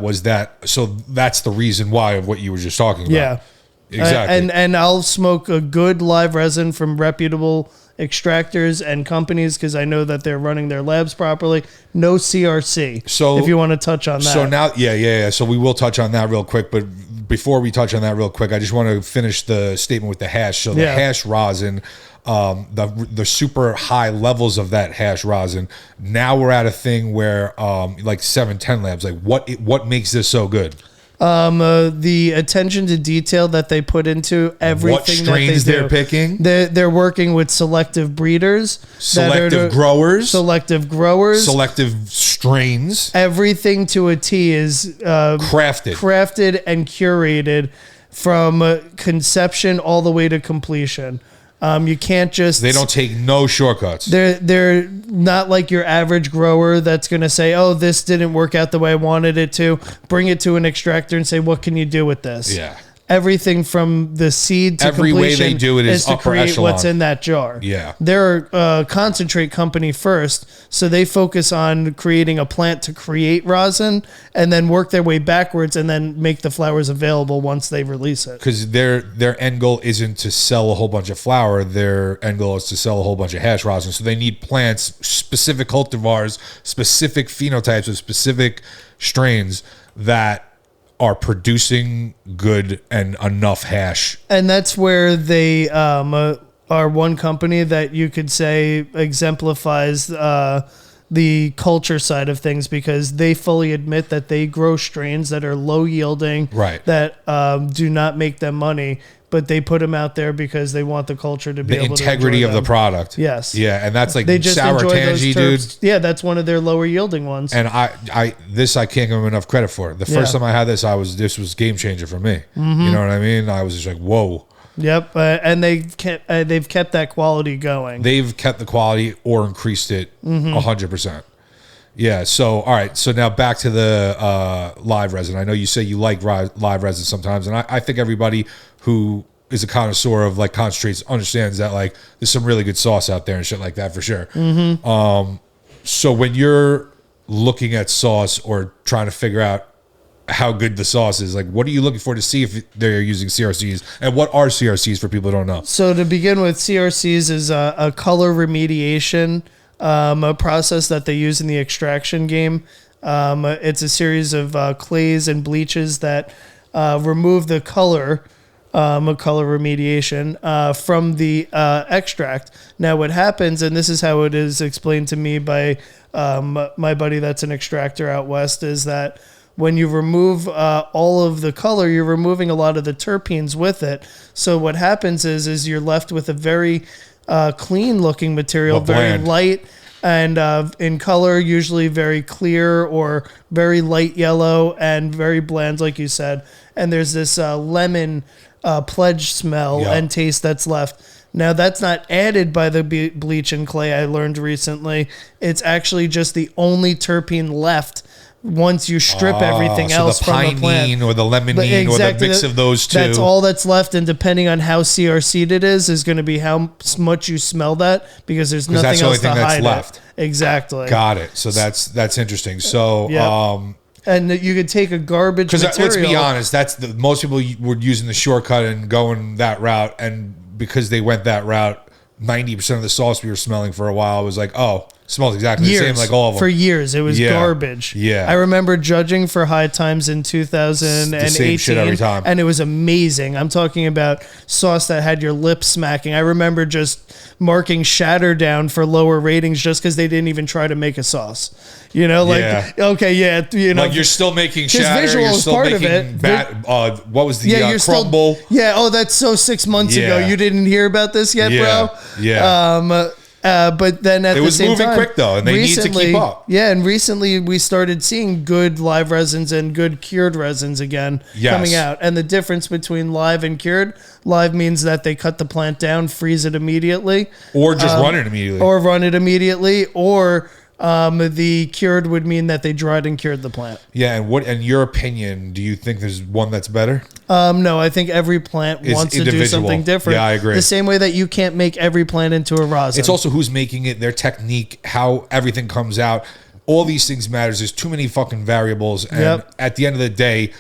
So that's the reason why of what you were just talking about. Yeah, exactly. And I'll smoke a good live resin from reputable extractors and companies because I know that they're running their labs properly. No CRC. So if you want to touch on that. So now, yeah. So we will touch on that real quick, but before we touch on that real quick, I just want to finish the statement with the hash. So the hash rosin. The super high levels of that hash rosin. Now we're at a thing where like 710 labs. Like what makes this so good? The attention to detail that they put into everything. What strains that they do. They're picking? They're working with selective breeders, selective growers, selective strains. Everything to a T is crafted and curated from conception all the way to completion. You can't just... They don't take no shortcuts. They're not like your average grower that's going to say, oh, this didn't work out the way I wanted it to. Bring it to an extractor and say, what can you do with this? Yeah. Everything from the seed to every completion way they do it is to upper create echelon. What's in that jar. Yeah. They're a concentrate company first, so they focus on creating a plant to create rosin and then work their way backwards and then make the flowers available once they release it. Because their end goal isn't to sell a whole bunch of flower. Their end goal is to sell a whole bunch of hash rosin. So they need plants, specific cultivars, specific phenotypes of specific strains that are producing good and enough hash. And that's where they are one company that you could say exemplifies the culture side of things because they fully admit that they grow strains that are low yielding, right, that do not make them money, but they put them out there because they want the culture to be able to enjoy integrity of the product. Yes. Yeah, and that's like they just sour tangy, dude. Yeah, that's one of their lower yielding ones. And I can't give them enough credit for. The first time I had this, this was game changer for me. Mm-hmm. You know what I mean? I was just like, whoa. Yep, and they've kept that quality going. They've kept the quality or increased it 100%. Yeah. So all right. So now back to the live resin. I know you say you like live resin sometimes, and I think everybody who is a connoisseur of like concentrates understands that like there's some really good sauce out there and shit like that for sure. Mm-hmm. So when you're looking at sauce or trying to figure out how good the sauce is, like what are you looking for to see if they're using CRCs, and what are CRCs for people who don't know? So to begin with, CRCs is a color remediation a process that they use in the extraction game. It's a series of clays and bleaches that remove the color remediation from the extract. Now what happens, and this is how it is explained to me by my buddy that's an extractor out west, is that when you remove all of the color, you're removing a lot of the terpenes with it. So what happens is you're left with a very clean looking material, very light, and in color, usually very clear or very light yellow and very bland, like you said. And there's this lemon pledge smell and taste that's left. Now, that's not added by the bleach and clay, I learned recently. It's actually just the only terpene left once you strip everything else the from the plant. pinene or the limonene or the mix of those two. That's all that's left, and depending on how CRC'd it is going to be how much you smell that, because there's nothing that's the only else to thing that's hide left. it. Exactly. Got it. So that's interesting. So Yep. And you could take a garbage material. Because let's be honest, most people were using the shortcut and going that route, and because they went that route, 90% of the sauce we were smelling for a while was like, oh, smells exactly the same like all of them. For years, it was garbage. Yeah. I remember judging for High Times in 2018. The same shit every time. And it was amazing. I'm talking about sauce that had your lips smacking. I remember just marking Shatter down for lower ratings just because they didn't even try to make a sauce. You know, like, okay, yeah, you know. Like, you're still making Shatter, visual you're is still part of making it. what was the you're crumble? That's so 6 months ago. You didn't hear about this yet, bro? Yeah. But then at the same time, it was moving quick though, and they need to keep up. Yeah, and recently we started seeing good live resins and good cured resins again coming out. And the difference between live and cured: live means that they cut the plant down, freeze it immediately, or just run it immediately, or the cured would mean that they dried and cured the plant. Yeah, and in your opinion, do you think there's one that's better? No, I think every plant wants to do something different. Yeah, I agree. The same way that you can't make every plant into a rosin. It's also who's making it, their technique, how everything comes out. All these things matters. There's too many fucking variables, and at the end of the day,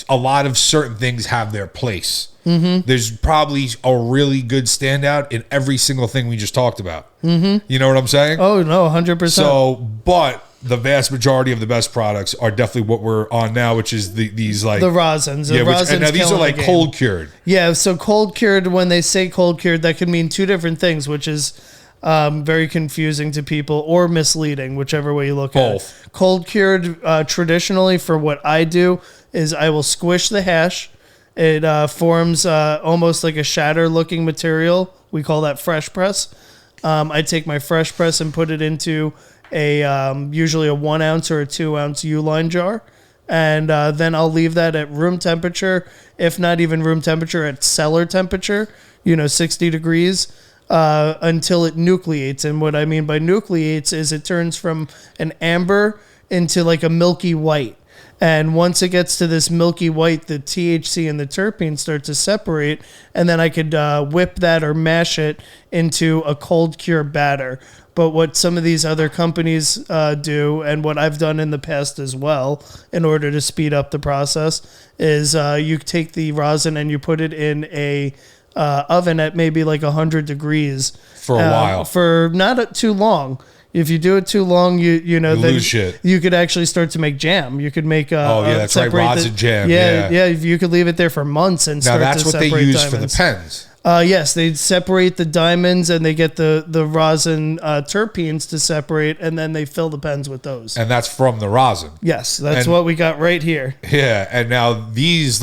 a lot of certain things have their place. Mm-hmm. There's probably a really good standout in every single thing we just talked about. Mm-hmm. You know what I'm saying? Oh, no, 100%. So, but the vast majority of the best products are definitely what we're on now, which is these like... the rosins. And now these are like cold cured. Yeah, so cold cured, when they say cold cured, that could mean two different things, which is very confusing to people or misleading, whichever way you look at it. Cold cured, traditionally, for what I do, is I will squish the hash. It forms almost like a shatter-looking material. We call that fresh press. I take my fresh press and put it into usually a 1 ounce or a 2 ounce U-line jar. And then I'll leave that at room temperature, if not even room temperature, at cellar temperature, 60 degrees, until it nucleates. And what I mean by nucleates is it turns from an amber into like a milky white. And once it gets to this milky white, the THC and the terpenes start to separate, and then I could whip that or mash it into a cold cure batter. But what some of these other companies do, and what I've done in the past as well, in order to speed up the process, is you take the rosin and you put it in a oven at maybe like 100 degrees for a while, for not too long. If you do it too long, you lose shit. You could actually start to make jam. You could make that's right, rosin jam. Yeah. You could leave it there for months and now start that's to what separate they use diamonds. for the pens. Yes, they separate the diamonds and they get the rosin terpenes to separate, and then they fill the pens with those. And that's from the rosin. Yes, that's what we got right here. Yeah, and now let's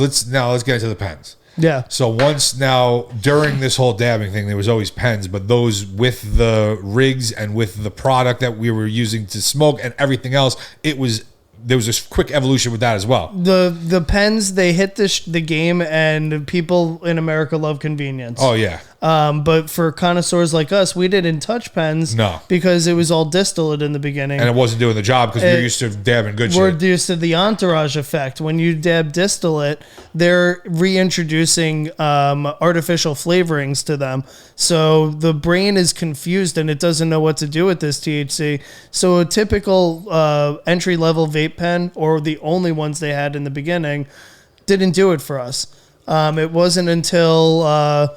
get into the pens. Yeah. So during this whole dabbing thing, there was always pens, but those with the rigs and with the product that we were using to smoke and everything else, there was a quick evolution with that as well. The pens, they hit the game, and people in America love convenience. Oh yeah. But for connoisseurs like us, we didn't touch pens. No. Because it was all distillate in the beginning. And it wasn't doing the job because we're used to dabbing good shit. We're used to the Entourage Effect. When you dab distillate, they're reintroducing artificial flavorings to them. So the brain is confused and it doesn't know what to do with this THC. So a typical entry-level vape pen, or the only ones they had in the beginning, didn't do it for us. It wasn't until...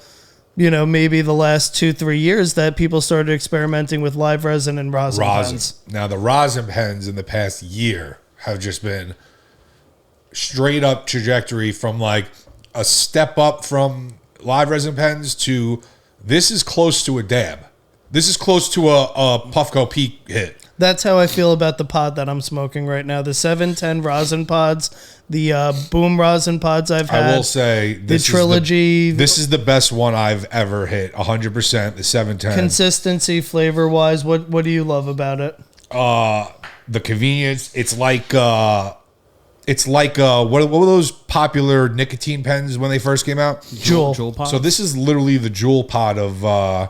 maybe the last 2-3 years that people started experimenting with live resin and rosin pens. Now, the rosin pens in the past year have just been straight up trajectory from like a step up from live resin pens to this is close to a dab. This is close to a Puffco Peak hit. That's how I feel about the pod that I'm smoking right now. The 710 rosin pods, the boom rosin pods I've had. I will say this the trilogy. This is the best one I've ever hit. 100%. The 710. Consistency, flavor wise, what do you love about it? The convenience. It's like what were those popular nicotine pens when they first came out? Juul pods. So this is literally the Juul pod of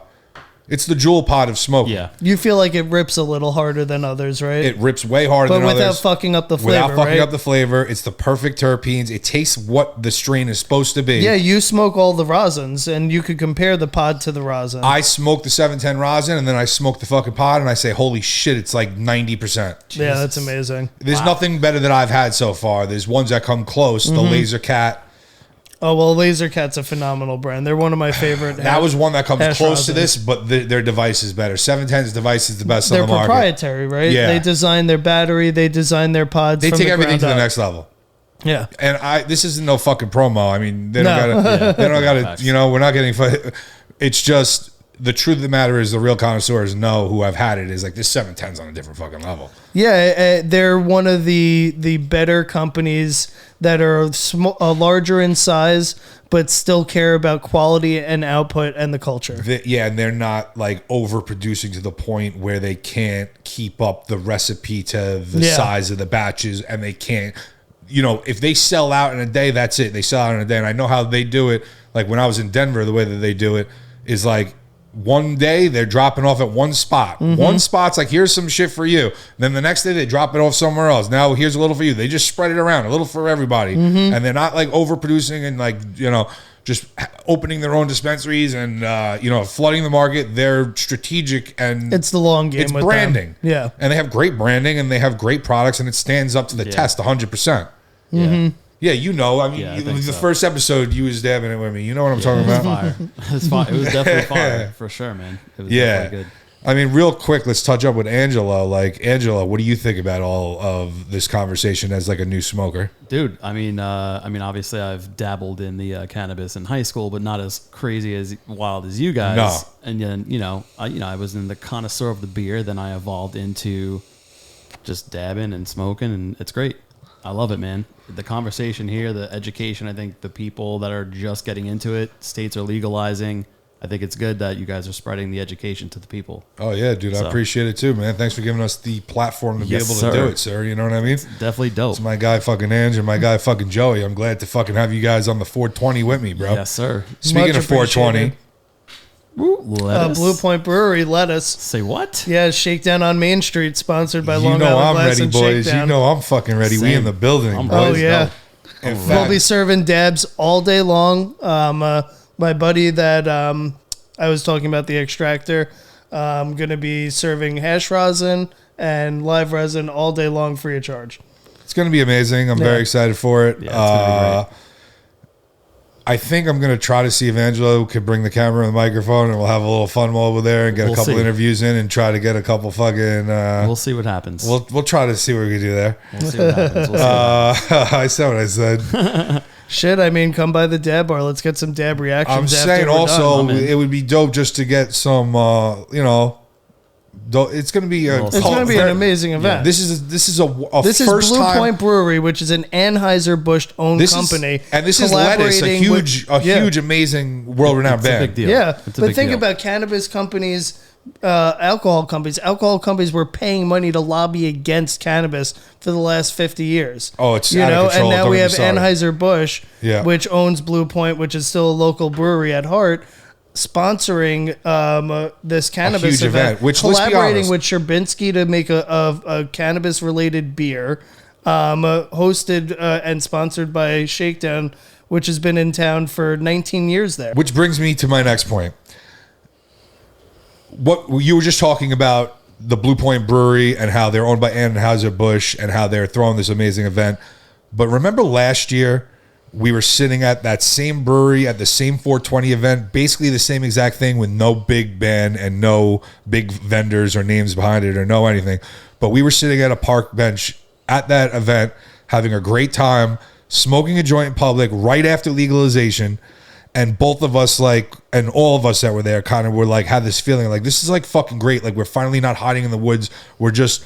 It's the jewel pod of smoking. Yeah. You feel like it rips a little harder than others, right? It rips way harder but than without others. fucking up the flavor, Without fucking right? up the flavor. It's the perfect terpenes. It tastes what the strain is supposed to be. Yeah, you smoke all the rosins, and you could compare the pod to the rosin. I smoke the 710 rosin, and then I smoke the fucking pod, and I say, holy shit, it's like 90%. Yeah, that's amazing. There's nothing better that I've had so far. There's ones that come close. The Laser Cat. Oh, well, Laser Cat's a phenomenal brand. They're one of my favorite. That was one that comes hash close to rosins. this, but their device is better. 710's device is the best They're on the market. proprietary, right? Yeah. They design their battery. They design their pods. They from take the everything ground to the up. next level. Yeah. And this isn't no fucking promo. I mean, they don't No. gotta, they don't gotta, Facts. we're not getting, it's just, the truth of the matter is the real connoisseurs know who have had it is like this 710's on a different fucking level. Yeah, they're one of the better companies that are larger in size, but still care about quality and output and the culture. And they're not like overproducing to the point where they can't keep up the recipe to the size of the batches, and they can't, if they sell out in a day, that's it. They sell out in a day. And I know how they do it. Like when I was in Denver, the way that they do it is like, one day they're dropping off at one spot. One spot's like, here's some shit for you. Then the next day they drop it off somewhere else. Now here's a little for you. They just spread it around, a little for everybody. And they're not like overproducing and like, just opening their own dispensaries and, flooding the market. They're strategic and It's the long game. it's with branding. them. Yeah. And they have great branding and they have great products and it stands up to the test 100%. Yeah. Yeah, I mean, Yeah, I think the so. first episode, you was dabbing it with me. You know what I'm talking It was about? fire. It's fire. It was definitely fire for sure, man. It was Yeah. definitely good. I mean, real quick, let's touch up with Angela. Like, Angela, what do you think about all of this conversation as like a new smoker? Dude, I mean, obviously, I've dabbled in the cannabis in high school, but not as crazy as wild as you guys. No. And then, I was in the connoisseur of the beer. Then I evolved into just dabbing and smoking, and it's great. I love it, man. The conversation here, the education. I think the people that are just getting into it, states are legalizing. I think it's good that you guys are spreading the education to the people. Oh, yeah, dude. I So. appreciate it too, man. Thanks for giving us the platform to Yes, be able sir. to do it, sir. You know what I mean? Definitely dope. It's my guy fucking Ange and my guy fucking Joey. I'm glad to fucking have you guys on the 420 with me, bro. Yes, sir. Speaking Much of 420, Lettuce. Blue Point Brewery lettuce. Say what? Yeah, Shakedown on Main Street, sponsored by you Long know Island I'm Glass ready, and boys. Shakedown. You know I'm fucking ready. We Same. in the building, I'm boys. Oh, ready. yeah. In We'll fact, be serving dabs all day long. My buddy that I was talking about, the extractor, I'm going to be serving hash rosin and live resin all day long free of charge. it's going to be amazing. I'm Yeah. very excited for it. Yeah, it's gonna be great. I think I'm going to try to see if Angelo could bring the camera and the microphone and we'll have a little fun over there and get We'll a couple see. interviews in and try to get a couple fucking, We'll see what happens. we'll try to see what we can do there. We'll see what happens. We'll see what happens. I said what I said. Shit, I mean, come by the dab bar. Let's get some dab reactions. I'm after saying we're also done. I'm in. it would be dope just to get some, it's going to be a It's going to be an amazing event. This is a This is first Blue time. Point Brewery, which is an Anheuser-Busch owned company. And this is Lettuce, a collaborating with- huge, amazing, world-renowned It's a band. big deal. Yeah, It's a but big think deal. about cannabis companies, alcohol companies. Alcohol companies were paying money to lobby against cannabis for the last 50 years. Oh, it's out of control. And now Don't we get have me started. Anheuser-Busch, Yeah. which owns Blue Point, which is still a local brewery at heart, sponsoring this cannabis huge event, which, let's be collaborating honest- with Sherbinski to make a cannabis-related beer, hosted and sponsored by Shakedown, which has been in town for 19 years there. Which brings me to my next point. What you were just talking about, the Blue Point Brewery and how they're owned by Anheuser-Busch and how they're throwing this amazing event. But remember last year, we were sitting at that same brewery at the same 420 event, basically the same exact thing with no big band and no big vendors or names behind it or no anything. But we were sitting at a park bench at that event, having a great time, smoking a joint in public right after legalization. And both of us, like, and all of us that were there kind of were like, had this feeling like, this is like fucking great. Like, we're finally not hiding in the woods. We're just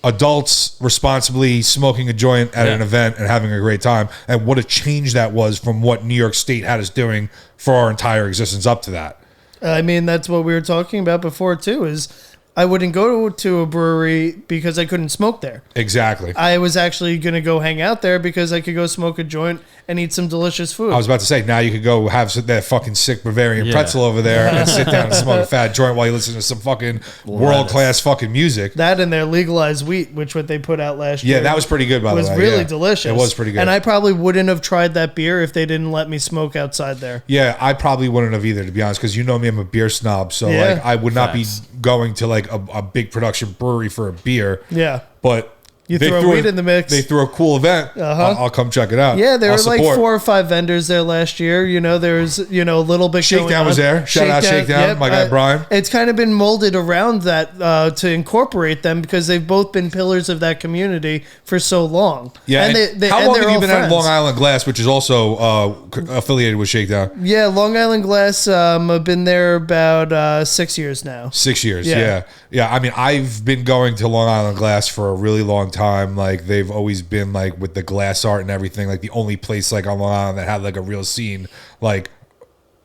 adults responsibly smoking a joint at an event and having a great time. And what a change that was from what New York State had us doing for our entire existence up to that. I mean, that's what we were talking about before too, is I wouldn't go to a brewery because I couldn't smoke there. Exactly. I was actually going to go hang out there because I could go smoke a joint and eat some delicious food. I was about to say, now you could go have that fucking sick Bavarian pretzel over there and sit down and smoke a fat joint while you listen to some fucking world-class fucking music. That and their legalized wheat, which what they put out last year. Yeah, that was pretty good, by the way. It was really delicious. It was pretty good. And I probably wouldn't have tried that beer if they didn't let me smoke outside there. Yeah, I probably wouldn't have either, to be honest, because you know me, I'm a beer snob. So like, I would not be going to like a big production brewery for a beer. Yeah. But you throw weed in the mix. They threw a cool event. I'll come check it out. Yeah, there were like 4 or 5 vendors there last year. You know, there's a little bit. Shakedown was there. Shout out Shakedown, my guy Brian. It's kind of been molded around that to incorporate them because they've both been pillars of that community for so long. Yeah, and how long have you been friends. at Long Island Glass, which is also affiliated with Shakedown? Yeah, Long Island Glass. I've been there about 6 years now. 6 years, yeah. I mean, I've been going to Long Island Glass for a really long time. Like, they've always been like with the glass art and everything, like the only place like on Long Island that had like a real scene, like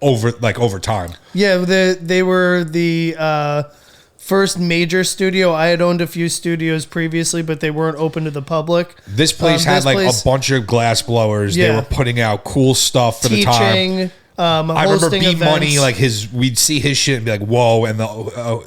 over time. Yeah, they were the first major studio. I had owned a few studios previously, but they weren't open to the public. This place had a bunch of glass blowers. Yeah. They were putting out cool stuff for the time. I remember B Money, like we'd see his shit and be like, "Whoa!" And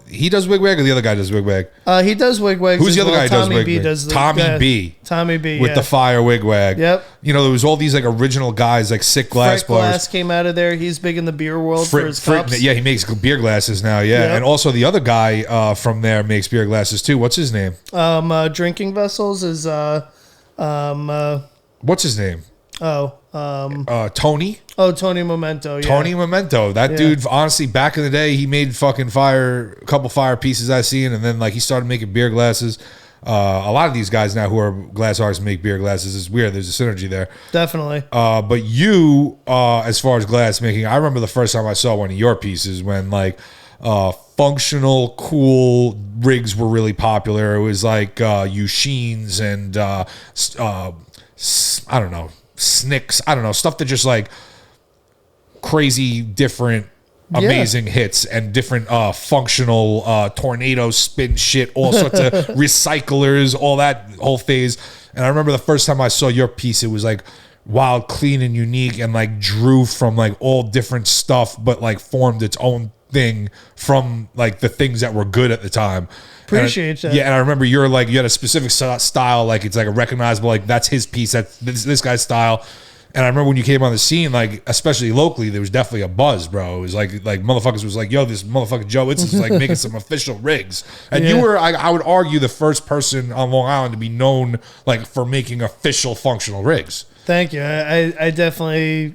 he does wigwag, or the other guy does wigwag. He does wigwag. Who's the other guy who does Tommy B wigwag? Tommy B. Tommy B. With the fire wigwag. Yep. You know, there was all these like original guys, like sick glass Frick blowers. Glass came out of there. He's big in the beer world for his cups. Yeah, he makes beer glasses now. Yeah, and also the other guy from there makes beer glasses too. What's his name? Drinking vessels is what's his name? Tony. Oh, Tony Memento. Yeah. Tony Memento. That dude, honestly, back in the day, he made fucking a couple fire pieces I seen, and then like he started making beer glasses. A lot of these guys now who are glass artists make beer glasses. It's weird. There's a synergy there. Definitely. But you, as far as glass making, I remember the first time I saw one of your pieces when like functional, cool rigs were really popular. It was like Yushin's and I don't know, Snicks. I don't know, stuff that just like crazy different amazing hits and different functional tornado spin shit, all sorts of recyclers, all that whole phase. And I remember the first time I saw your piece, it was like wild, clean, and unique, and like drew from like all different stuff, but like formed its own thing from like the things that were good at the time. Appreciate that. Yeah, and I remember you had a specific style, like it's like a recognizable, like that's his piece, that's this guy's style. And I remember when you came on the scene, like especially locally, there was definitely a buzz, bro. It was like motherfuckers was like, yo, this motherfucking Joe Itza is like making some official rigs. And you were, I would argue, the first person on Long Island to be known like for making official functional rigs. Thank you. I definitely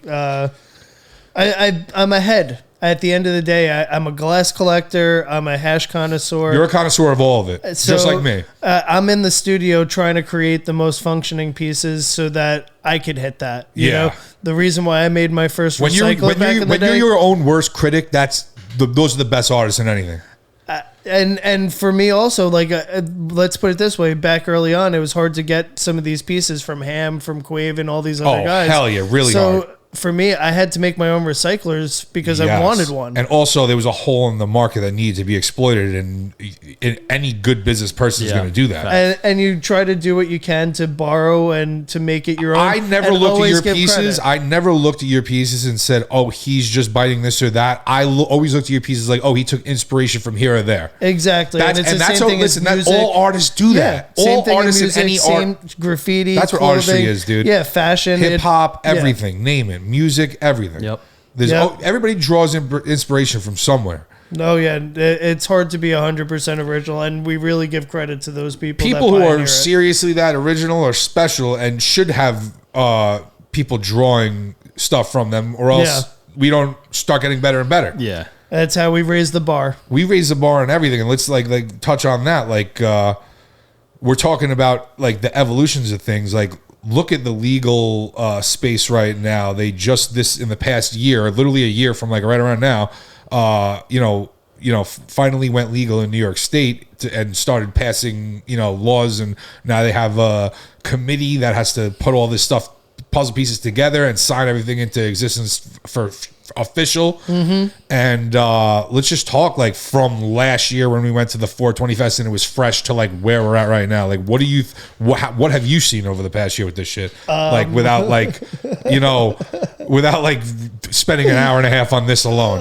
I'm ahead. At the end of the day, I'm a glass collector. I'm a hash connoisseur. You're a connoisseur of all of it, just like me. I'm in the studio trying to create the most functioning pieces so that I could hit that. You know, the reason why I made my first recycler back in the day. When you're your own worst critic, those are the best artists in anything. And for me also, like let's put it this way, back early on, it was hard to get some of these pieces from Ham, from Quave, and all these other guys. Oh, hell yeah, really hard. For me, I had to make my own recyclers because I wanted one. And also, there was a hole in the market that needed to be exploited, and any good business person is going to do that. And you try to do what you can to borrow and to make it your own. I never looked at your pieces. I never looked at your pieces and said, "Oh, he's just biting this or that." I always looked at your pieces like, "Oh, he took inspiration from here or there." Exactly. That's all artists do that. Same All thing artists in music, in any same art. graffiti. That's what clothing. artistry is, dude. Yeah, fashion, hip hop, everything. Name it. Music, everything. Yep. Everybody draws inspiration from somewhere. No, it's hard to be 100% original, and we really give credit to those people. People who are seriously that original or special, and should have people drawing stuff from them, or else we don't start getting better and better. Yeah, that's how we raise the bar. We raise the bar on everything, and let's like touch on that. Like we're talking about like the evolutions of things, like. Look at the legal space right now. They just in the past year, literally a year from like right around now, finally went legal in New York State and started passing laws, and now they have a committee that has to put all this stuff puzzle pieces together and sign everything into existence for official. And let's just talk like from last year when we went to the 420 Fest and it was fresh to like where we're at right now. Like, what do you, what have you seen over the past year with this shit? Like without like, you know, without like spending an hour and a half on this alone.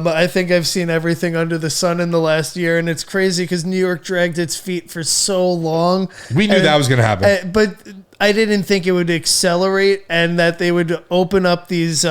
I think I've seen everything under the sun in the last year, and it's crazy because New York dragged its feet for so long. We knew that was going to happen. But I didn't think it would accelerate and that they would open up these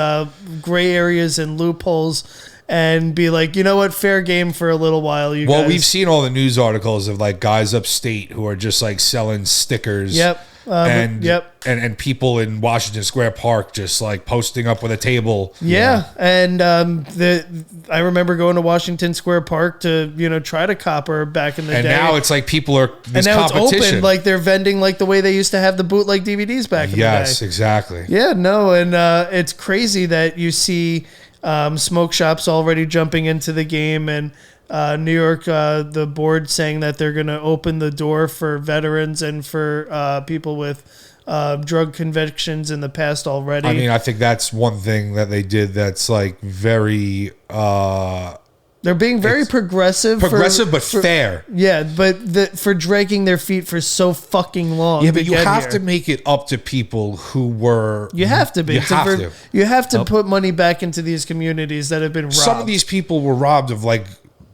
gray areas and loopholes and be like, you know what, fair game for a little while. Well, we've seen all the news articles of like guys upstate who are just like selling stickers. Yep. And people in Washington Square Park just like posting up with a table. Yeah. And I remember going to Washington Square Park to, you know, try to copper back in the day. And now it's like people are this and now competition. it's open, like they're vending like the way they used to have the bootleg DVDs back in the day. Yes, exactly. Yeah, no, and it's crazy that you see smoke shops already jumping into the game, and New York, the board saying that they're going to open the door for veterans and for people with drug convictions in the past already. I mean, I think that's one thing that they did that's like very... they're being very progressive. But fair. Yeah, but for dragging their feet for so fucking long. Yeah, but you have to make it up to people who were... You have to be. You have to Nope. put money back into these communities that have been robbed. Some of these people were robbed of like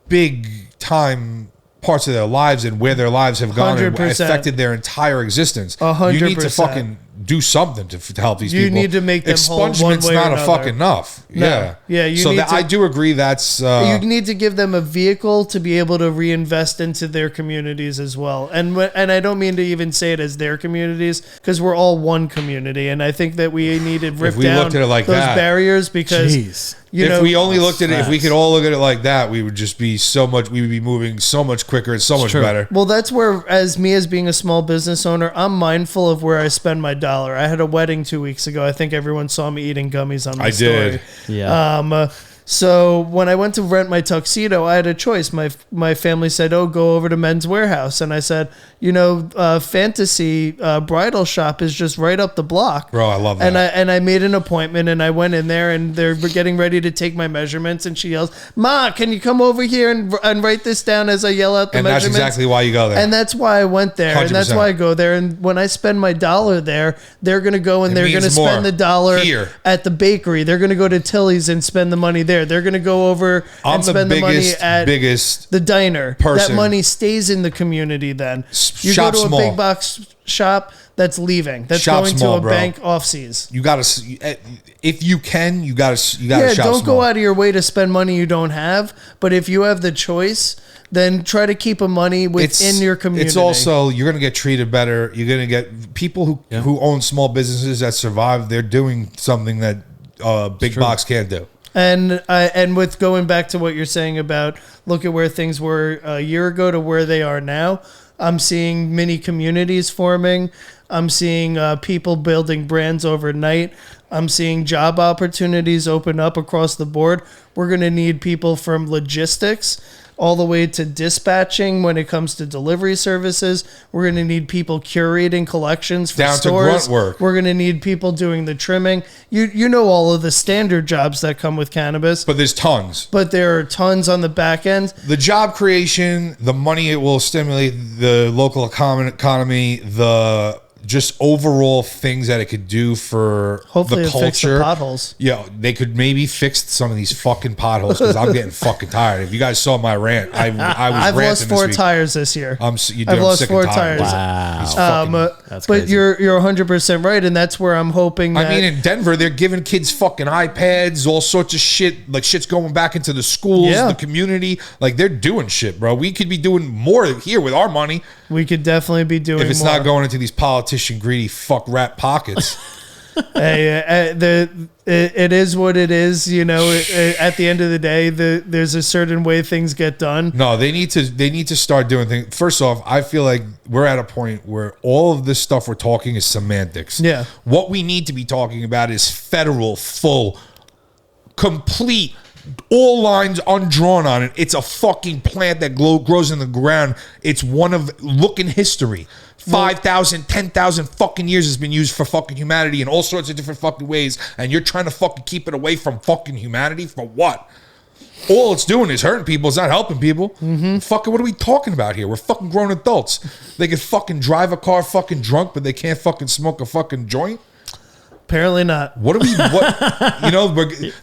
big time parts of their lives and where their lives have gone 100%. and affected their entire existence. 100%. You need to fucking do something to help these people. You need to make them whole one Expungement's way or not another. fucking enough. No. Yeah. Yeah, you so need that, to- I do agree that's... you need to give them a vehicle to be able to reinvest into their communities as well. And I don't mean to even say it as their communities, because we're all one community. And I think that we need to rip we down looked at it like those that. barriers because... Jeez. if we only looked at it, if we facts. could all look at it like that, we would just be so much, we would be moving so much quicker and so much true. better. Well, that's where, as being a small business owner, I'm mindful of where I spend my dollar. I had a wedding 2 weeks ago. I think everyone saw me eating gummies on my story. did. Yeah. So when I went to rent my tuxedo, I had a choice. My family said, "Oh, go over to Men's Warehouse," and I said, "You know, Fantasy Bridal Shop is just right up the block." Bro, I love that. And I made an appointment, and I went in there, and they're getting ready to take my measurements, and she yells, "Ma, can you come over here and write this down?" As I yell out the And that's measurements. exactly why you go there. And that's why I went there, and that's 100%. why I go there. And when I spend my dollar there, they're gonna go and It they're gonna means more spend the dollar here. at the bakery. They're gonna go to Tilly's and spend the money there. They're gonna go over I'm and the spend the money at biggest the diner. person. That money stays in the community. Then you Shop go to small. a big box shop that's leaving. That's Shop going small, to a bro. bank offseas. You gotta, if you can, you gotta Yeah, shop don't small. go out of your way to spend money you don't have. But if you have the choice, then try to keep a money within your community. It's also, you're gonna get treated better. You're gonna get people who own small businesses that survive. They're doing something that big box can't do. And with going back to what you're saying about look at where things were a year ago to where they are now, I'm seeing mini communities forming. I'm seeing people building brands overnight. I'm seeing job opportunities open up across the board. We're going to need people from logistics all the way to dispatching when it comes to delivery services. We're going to need people curating collections for Down to stores. grunt work. We're going to need people doing the trimming. You know all of the standard jobs that come with cannabis, But there's tons. but there are tons on the back end. The job creation, the money it will stimulate, the local economy, the just overall things that it could do for Hopefully the it fix the culture. potholes. Yeah, they could maybe fix some of these fucking potholes because I'm getting fucking tired. If you guys saw my rant, I was I've ranting lost 4 this week. tires this year. I'm I've lost sick 4 and tired. tires. Wow. These fucking- That's But crazy. you're 100% right, and that's where I'm hoping that I mean, in Denver, they're giving kids fucking iPads, all sorts of shit. Like, shit's going back into the schools, Yeah. the community. Like, they're doing shit, bro. We could be doing more here with our money we could definitely be doing if it's more. not going into these politician greedy fuck rat pockets. Hey, it is what it is. You know, at the end of the day, there's a certain way things get done. No, they need to start doing things. First off, I feel like we're at a point where all of this stuff we're talking is semantics. Yeah. What we need to be talking about is federal, full, complete, all lines undrawn on it. It's a fucking plant that grows in the ground. It's look in history. 5,000, 10,000 fucking years has been used for fucking humanity in all sorts of different fucking ways, and you're trying to fucking keep it away from fucking humanity for what? All it's doing is hurting people. It's not helping people. Fucking, what are we talking about here? We're fucking grown adults. They can fucking drive a car fucking drunk, but they can't fucking smoke a fucking joint. Apparently not. What are we? What you know?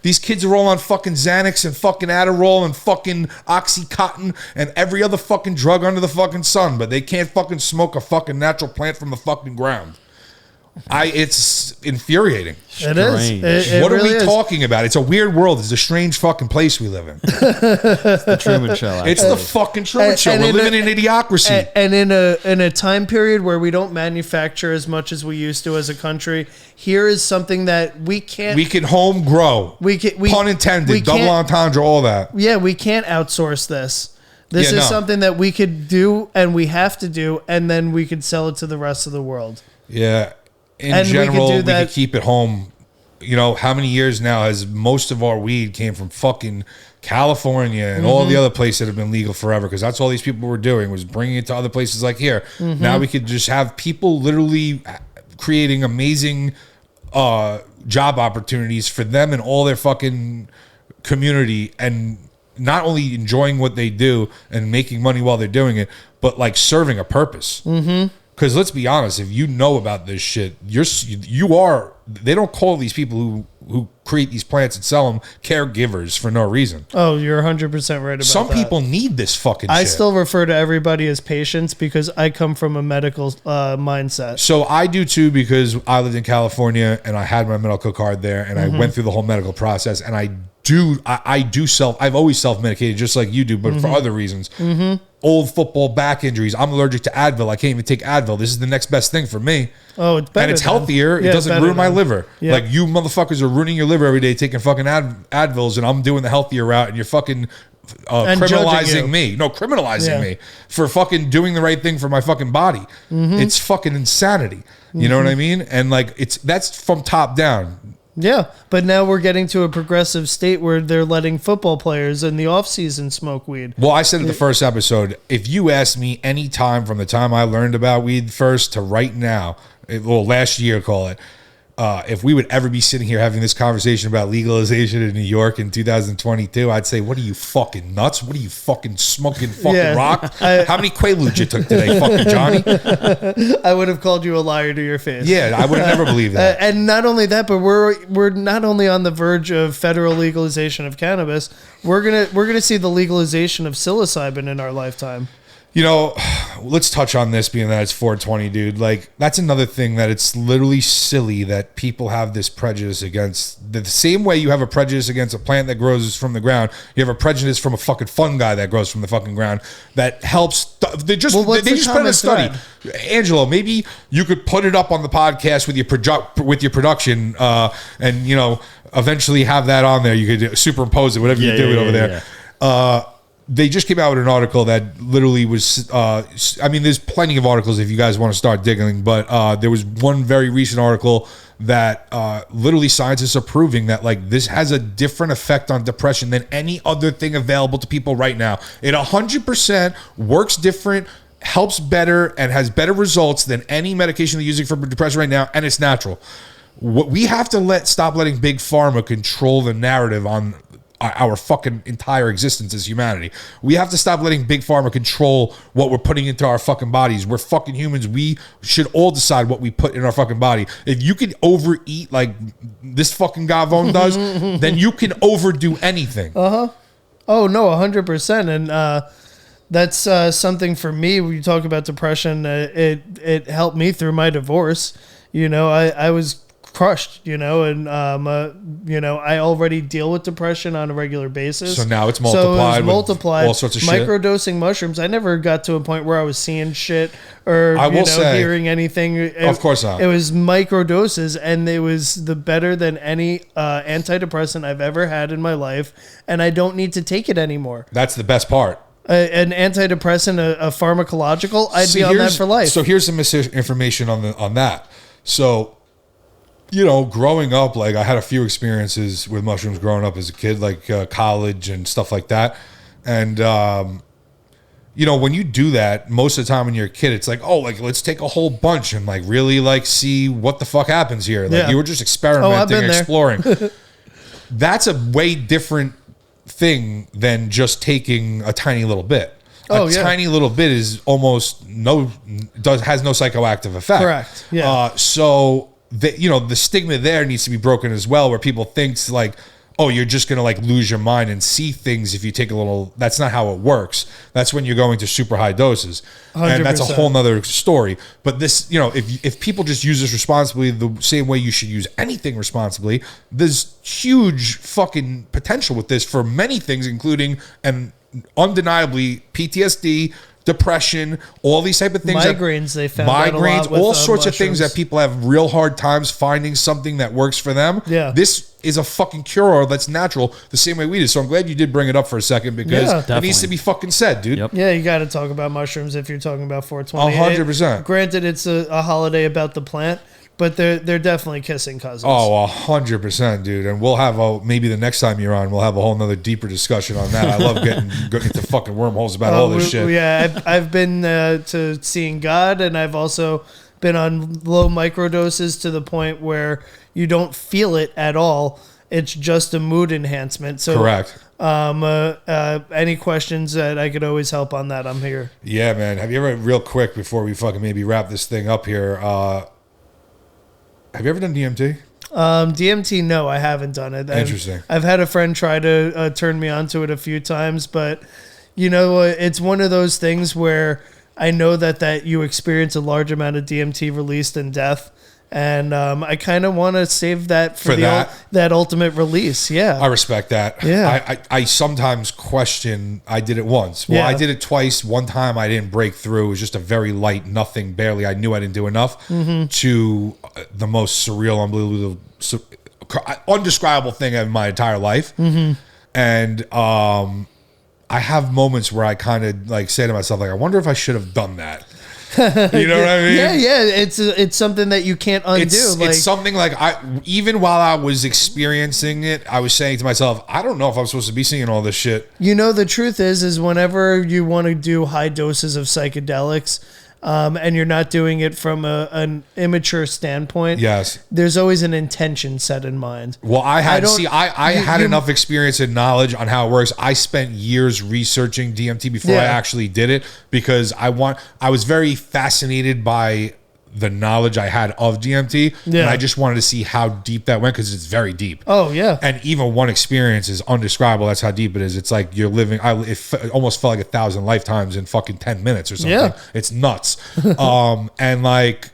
These kids are all on fucking Xanax and fucking Adderall and fucking OxyContin and every other fucking drug under the fucking sun, but they can't fucking smoke a fucking natural plant from the fucking ground. It's infuriating. It is. What really are we is. talking about? It's a weird world. It's a strange fucking place we live in. It's the Truman Show. Actually. It's the fucking Truman Show. We're living in idiocracy. And in a time period where we don't manufacture as much as we used to as a country, here is something that we can't. We can home grow. Pun intended. Double entendre. All that. Yeah, we can't outsource this. This is something that we could do and we have to do, and then we could sell it to the rest of the world. Yeah. In general, we could keep it home. You know, how many years now has most of our weed came from fucking California and all the other places that have been legal forever? Because that's all these people were doing, was bringing it to other places like here. Now we could just have people literally creating amazing job opportunities for them and all their fucking community, and not only enjoying what they do and making money while they're doing it, but like serving a purpose. Because let's be honest, if you know about this shit, they don't call these people who create these plants and sell them caregivers for no reason. Oh, you're 100% right about that. Some people need this fucking shit. I still refer to everybody as patients because I come from a medical mindset. So I do too, because I lived in California and I had my medical card there, and I went through the whole medical process, and I've always self-medicated just like you do, but for other reasons. Old football back injuries. I'm allergic to Advil. I can't even take Advil. This is the next best thing for me. Oh, it's better. And it's healthier. It doesn't ruin my liver. Yeah. Like, you motherfuckers are ruining your liver every day taking fucking Advils, and I'm doing the healthier route, and you're fucking criminalizing me. No, criminalizing me for fucking doing the right thing for my fucking body. It's fucking insanity. You know what I mean? And like, that's from top down. Yeah, but now we're getting to a progressive state where they're letting football players in the offseason smoke weed. Well, I said in the first episode, if you ask me any time from the time I learned about weed first to right now, last year, call it, if we would ever be sitting here having this conversation about legalization in New York in 2022, I'd say, what are you, fucking nuts? What are you, fucking smoking fucking rock? How many Quaaludes you took today, fucking Johnny? I would have called you a liar to your face. Yeah, I would have never believed that. And not only that, but we're not only on the verge of federal legalization of cannabis, we're gonna see the legalization of psilocybin in our lifetime. You know, let's touch on this, being that it's 420, dude. Like, that's another thing that it's literally silly that people have this prejudice against. The same way you have a prejudice against a plant that grows from the ground, you have a prejudice from a fucking fungi that grows from the fucking ground that helps. They just put in a study. Angelo, maybe you could put it up on the podcast with your production, and you know, eventually have that on there. You could superimpose it, whatever you do over there. They just came out with an article that literally was, I mean, there's plenty of articles if you guys want to start digging, but there was one very recent article that literally scientists are proving that, like, this has a different effect on depression than any other thing available to people right now. It 100% works different, helps better, and has better results than any medication they're using for depression right now, and it's natural. What we have to stop letting big pharma control the narrative on our fucking entire existence as humanity. We have to stop letting big pharma control what we're putting into our fucking bodies. We're fucking humans. We should all decide what we put in our fucking body. If you can overeat like this fucking Gavone does, then you can overdo anything. Oh no, 100%. And that's something for me. When you talk about depression, it helped me through my divorce. You know, I was crushed, you know, and you know, I already deal with depression on a regular basis. So now it's multiplied. All sorts of shit. Microdosing mushrooms. I never got to a point where I was seeing shit or hearing anything. Of course not. It was microdoses, and it was the better than any antidepressant I've ever had in my life, and I don't need to take it anymore. That's the best part. An antidepressant, a pharmacological, I'd be on that for life. So here's some misinformation on that. So, you know, growing up, like, I had a few experiences with mushrooms growing up as a kid, like college and stuff like that. And you know, when you do that, most of the time when you're a kid, it's like, oh, like let's take a whole bunch and like really like see what the fuck happens here. Like you were just experimenting, exploring. That's a way different thing than just taking a tiny little bit. Tiny little bit is almost has no psychoactive effect. Correct. Yeah. So the stigma there needs to be broken as well, where people think like, oh, you're just going to like lose your mind and see things if you take a little. That's not how it works. That's when you're going to super high doses. 100%. And that's a whole nother story. But this, if people just use this responsibly, the same way you should use anything responsibly, there's huge fucking potential with this for many things, including and undeniably PTSD, depression, all these type of things. Migraines, they found out a lot with, all sorts of things that people have real hard times finding something that works for them. Yeah. This is a fucking cure that's natural the same way we did. So I'm glad you did bring it up for a second because it needs to be fucking said, dude. Yep. Yeah, you got to talk about mushrooms if you're talking about 420. 100%. Granted, it's a holiday about the plant, but they're definitely kissing cousins. Oh, 100%, dude. And we'll have maybe the next time you're on, we'll have a whole nother deeper discussion on that. I love getting into fucking wormholes about all this shit. Yeah, I've been to seeing God, and I've also been on low microdoses to the point where you don't feel it at all. It's just a mood enhancement. So correct. Any questions that I could always help on that, I'm here. Yeah, man. Have you ever, real quick before we fucking maybe wrap this thing up here, have you ever done DMT? DMT, no, I haven't done it. Interesting. I've had a friend try to turn me onto it a few times, but it's one of those things where I know that you experience a large amount of DMT released in death. And I kind of want to save that for that ultimate release. Yeah, I respect that. Yeah, I sometimes question. I did it once. Well, I did it twice. One time I didn't break through. It was just a very light, nothing, barely. I knew I didn't do enough. To the most surreal, unbelievable, undescribable thing in my entire life. And I have moments where I kind of like say to myself, like, I wonder if I should have done that. You know what I mean? Yeah. It's something that you can't undo. It's something like even while I was experiencing it, I was saying to myself, I don't know if I'm supposed to be seeing all this shit. The truth is whenever you want to do high doses of psychedelics, and you're not doing it from an immature standpoint. Yes, there's always an intention set in mind. Well, I had enough experience and knowledge on how it works. I spent years researching DMT before I actually did it because I was very fascinated by the knowledge I had of DMT, and I just wanted to see how deep that went because it's very deep. Oh yeah, and even one experience is undescribable. That's how deep it is. It's like you're living. It almost felt like 1,000 lifetimes in fucking 10 minutes or something. Yeah. It's nuts. And like,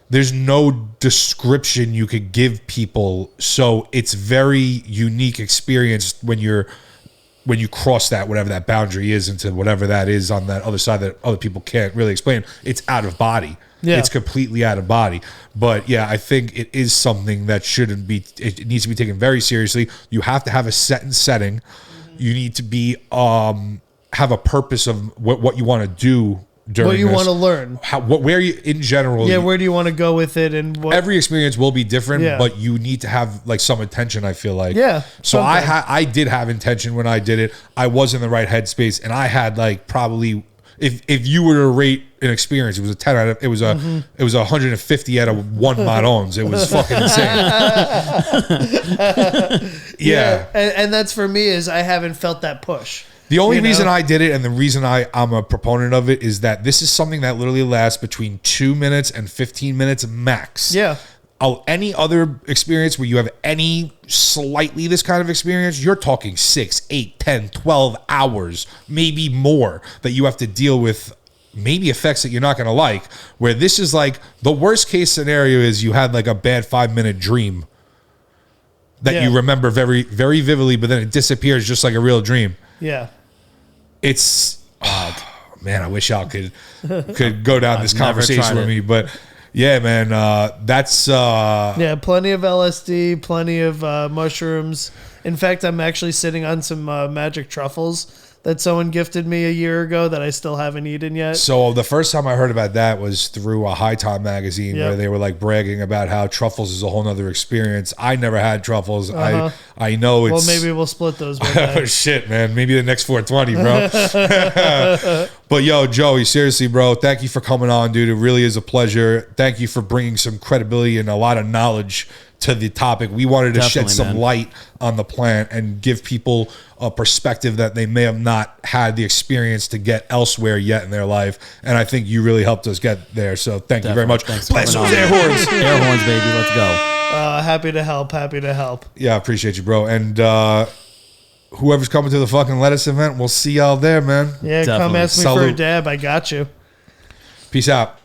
there's no description you could give people. So it's very unique experience when you cross that, whatever that boundary is, into whatever that is on that other side that other people can't really explain. It's out of body. Yeah. It's completely out of body. But yeah, I think it is something that shouldn't be, it needs to be taken very seriously. You have to have a setting. You need to be, have a purpose of what you want to do during what you want to learn. Where you, in general. Yeah, where do you want to go with it? And every experience will be different, but you need to have like some intention, I feel like. Yeah. So I did have intention when I did it. I was in the right headspace, and I had like probably, if you were to rate an experience, it was a 10 out of, it was a 150 out of 1 Maroons. It was fucking insane. Yeah. And that's for me is I haven't felt that push. The only reason I did it, and the reason I'm a proponent of it, is that this is something that literally lasts between 2 minutes and 15 minutes max. Yeah. Any other experience where you have any slightly this kind of experience, you're talking 6, 8, 10, 12 hours, maybe more, that you have to deal with maybe effects that you're not going to like, where this is like the worst case scenario is you had like a bad 5-minute dream that you remember very, very vividly, but then it disappears just like a real dream. Yeah. It's, man, I wish y'all could go down this conversation with me, but yeah, man, that's... plenty of LSD, plenty of mushrooms. In fact, I'm actually sitting on some magic truffles that someone gifted me a year ago that I still haven't eaten yet. So the first time I heard about that was through a High Time magazine where they were like bragging about how truffles is a whole nother experience. I never had truffles. I know it's... Well, maybe we'll split those one day. Oh, shit, man. Maybe the next 420, bro. But yo, Joey, seriously, bro, thank you for coming on, dude. It really is a pleasure. Thank you for bringing some credibility and a lot of knowledge to the topic. We wanted to shed some light on the plant and give people a perspective that they may have not had the experience to get elsewhere yet in their life. And I think you really helped us get there. So thank you very much. Thanks Blast those air horns. Air horns, baby. Let's go. Happy to help. Happy to help. Yeah, I appreciate you, bro. And whoever's coming to the fucking lettuce event, we'll see y'all there, man. Yeah, Definitely. come ask me for a dab. I got you. Peace out.